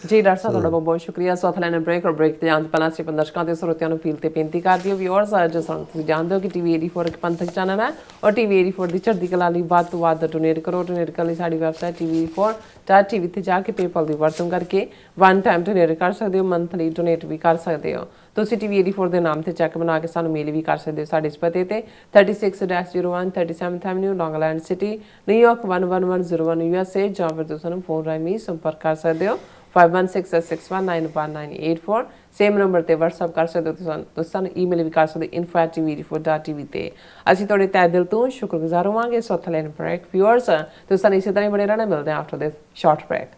ਜੀ ਡਾਕਟਰ ਸਾਹਿਬ ਤੁਹਾਡਾ ਬਹੁਤ ਬਹੁਤ ਸ਼ੁਕਰੀਆ। ਸੋ ਲੈਣ ਬ੍ਰੇਕ ਔਰ ਬ੍ਰੇਕ ਤੇ ਆਉਣ ਤੋਂ ਪਹਿਲਾਂ ਅਸੀਂ ਦਰਸ਼ਕਾਂ ਦੇ ਸਰੋਤਿਆਂ ਨੂੰ ਅਪੀਲ ਤੇ ਬੇਨਤੀ ਕਰਦੇ ਹਾਂ ਵਿਊਅਰਸ, ਜਿਸ ਤਰ੍ਹਾਂ ਤੁਸੀਂ ਜਾਣਦੇ ਹੋ ਕਿ TV 84 ਇੱਕ ਪੰਥਕ ਚੈਨਲ ਹੈ ਔਰ TV 84 ਦੀ ਚੜ੍ਹਦੀ ਕਲਾ ਲਈ ਵੱਧ ਤੋਂ ਵੱਧ ਡੋਨੇਟ ਕਰੋ। ਡੋਨੇਟ ਕਰਨ ਲਈ ਸਾਡੀ ਵੈਬਸਾਈਟ TV84.tv ਤੇ ਜਾ ਕੇ ਪੇਪਲ ਦੀ ਵਰਤੋਂ ਕਰਕੇ ਵਨ ਟਾਈਮ ਡੋਨੇਟ ਕਰ ਸਕਦੇ ਹੋ, ਮੰਥਲੀ ਡੋਨੇਟ ਵੀ ਕਰ ਸਕਦੇ ਹੋ। ਤੁਸੀਂ TV 84 ਦੇ ਨਾਮ ਤੇ ਚੈੱਕ ਬਣਾ ਕੇ ਸਾਨੂੰ ਮੇਲ ਵੀ ਕਰ ਸਕਦੇ ਹੋ ਸਾਡੇ ਇਸ ਪਤੇ ਤੇ 36-01 37th Avenue, Long Island City, New York 11101 USA, ਜਾਂ ਫਿਰ ਤੁਸੀਂ ਸਾਨੂੰ ਫੋਨ ਰਾਹੀਂ ਸੰਪਰਕ ਕਰ ਸਕਦੇ ਹੋ 5166619184। ਸੇਮ ਨੰਬਰ ਤੇ WhatsApp ਕਰ ਸਕਦੇ ਹੋ। ਤੁਸੀਂ ਸਾਨੂੰ ਈਮੇਲ ਵੀ ਕਰ ਸਕਦੇ info@tv84.tv ਤੇ। ਅਸੀਂ ਤੁਹਾਡੇ ਤਹਿ ਦਿਲ ਤੋਂ ਸ਼ੁਕਰਗੁਜ਼ਾਰ ਹੋਵਾਂਗੇ। ਸੋ ਲੈਣ ਬ੍ਰੇਕ ਵਿਊਅਰਸ, ਤੁਸੀਂ ਸਾਨੂੰ ਇਸੇ ਤਰ੍ਹਾਂ ਹੀ ਬਣੇ ਰਹਿਣਾ। ਮਿਲਦੇ ਹਾਂ ਆਫਟਰ ਦਿਸ ਸ਼ਾਰਟ ਬ੍ਰੇਕ।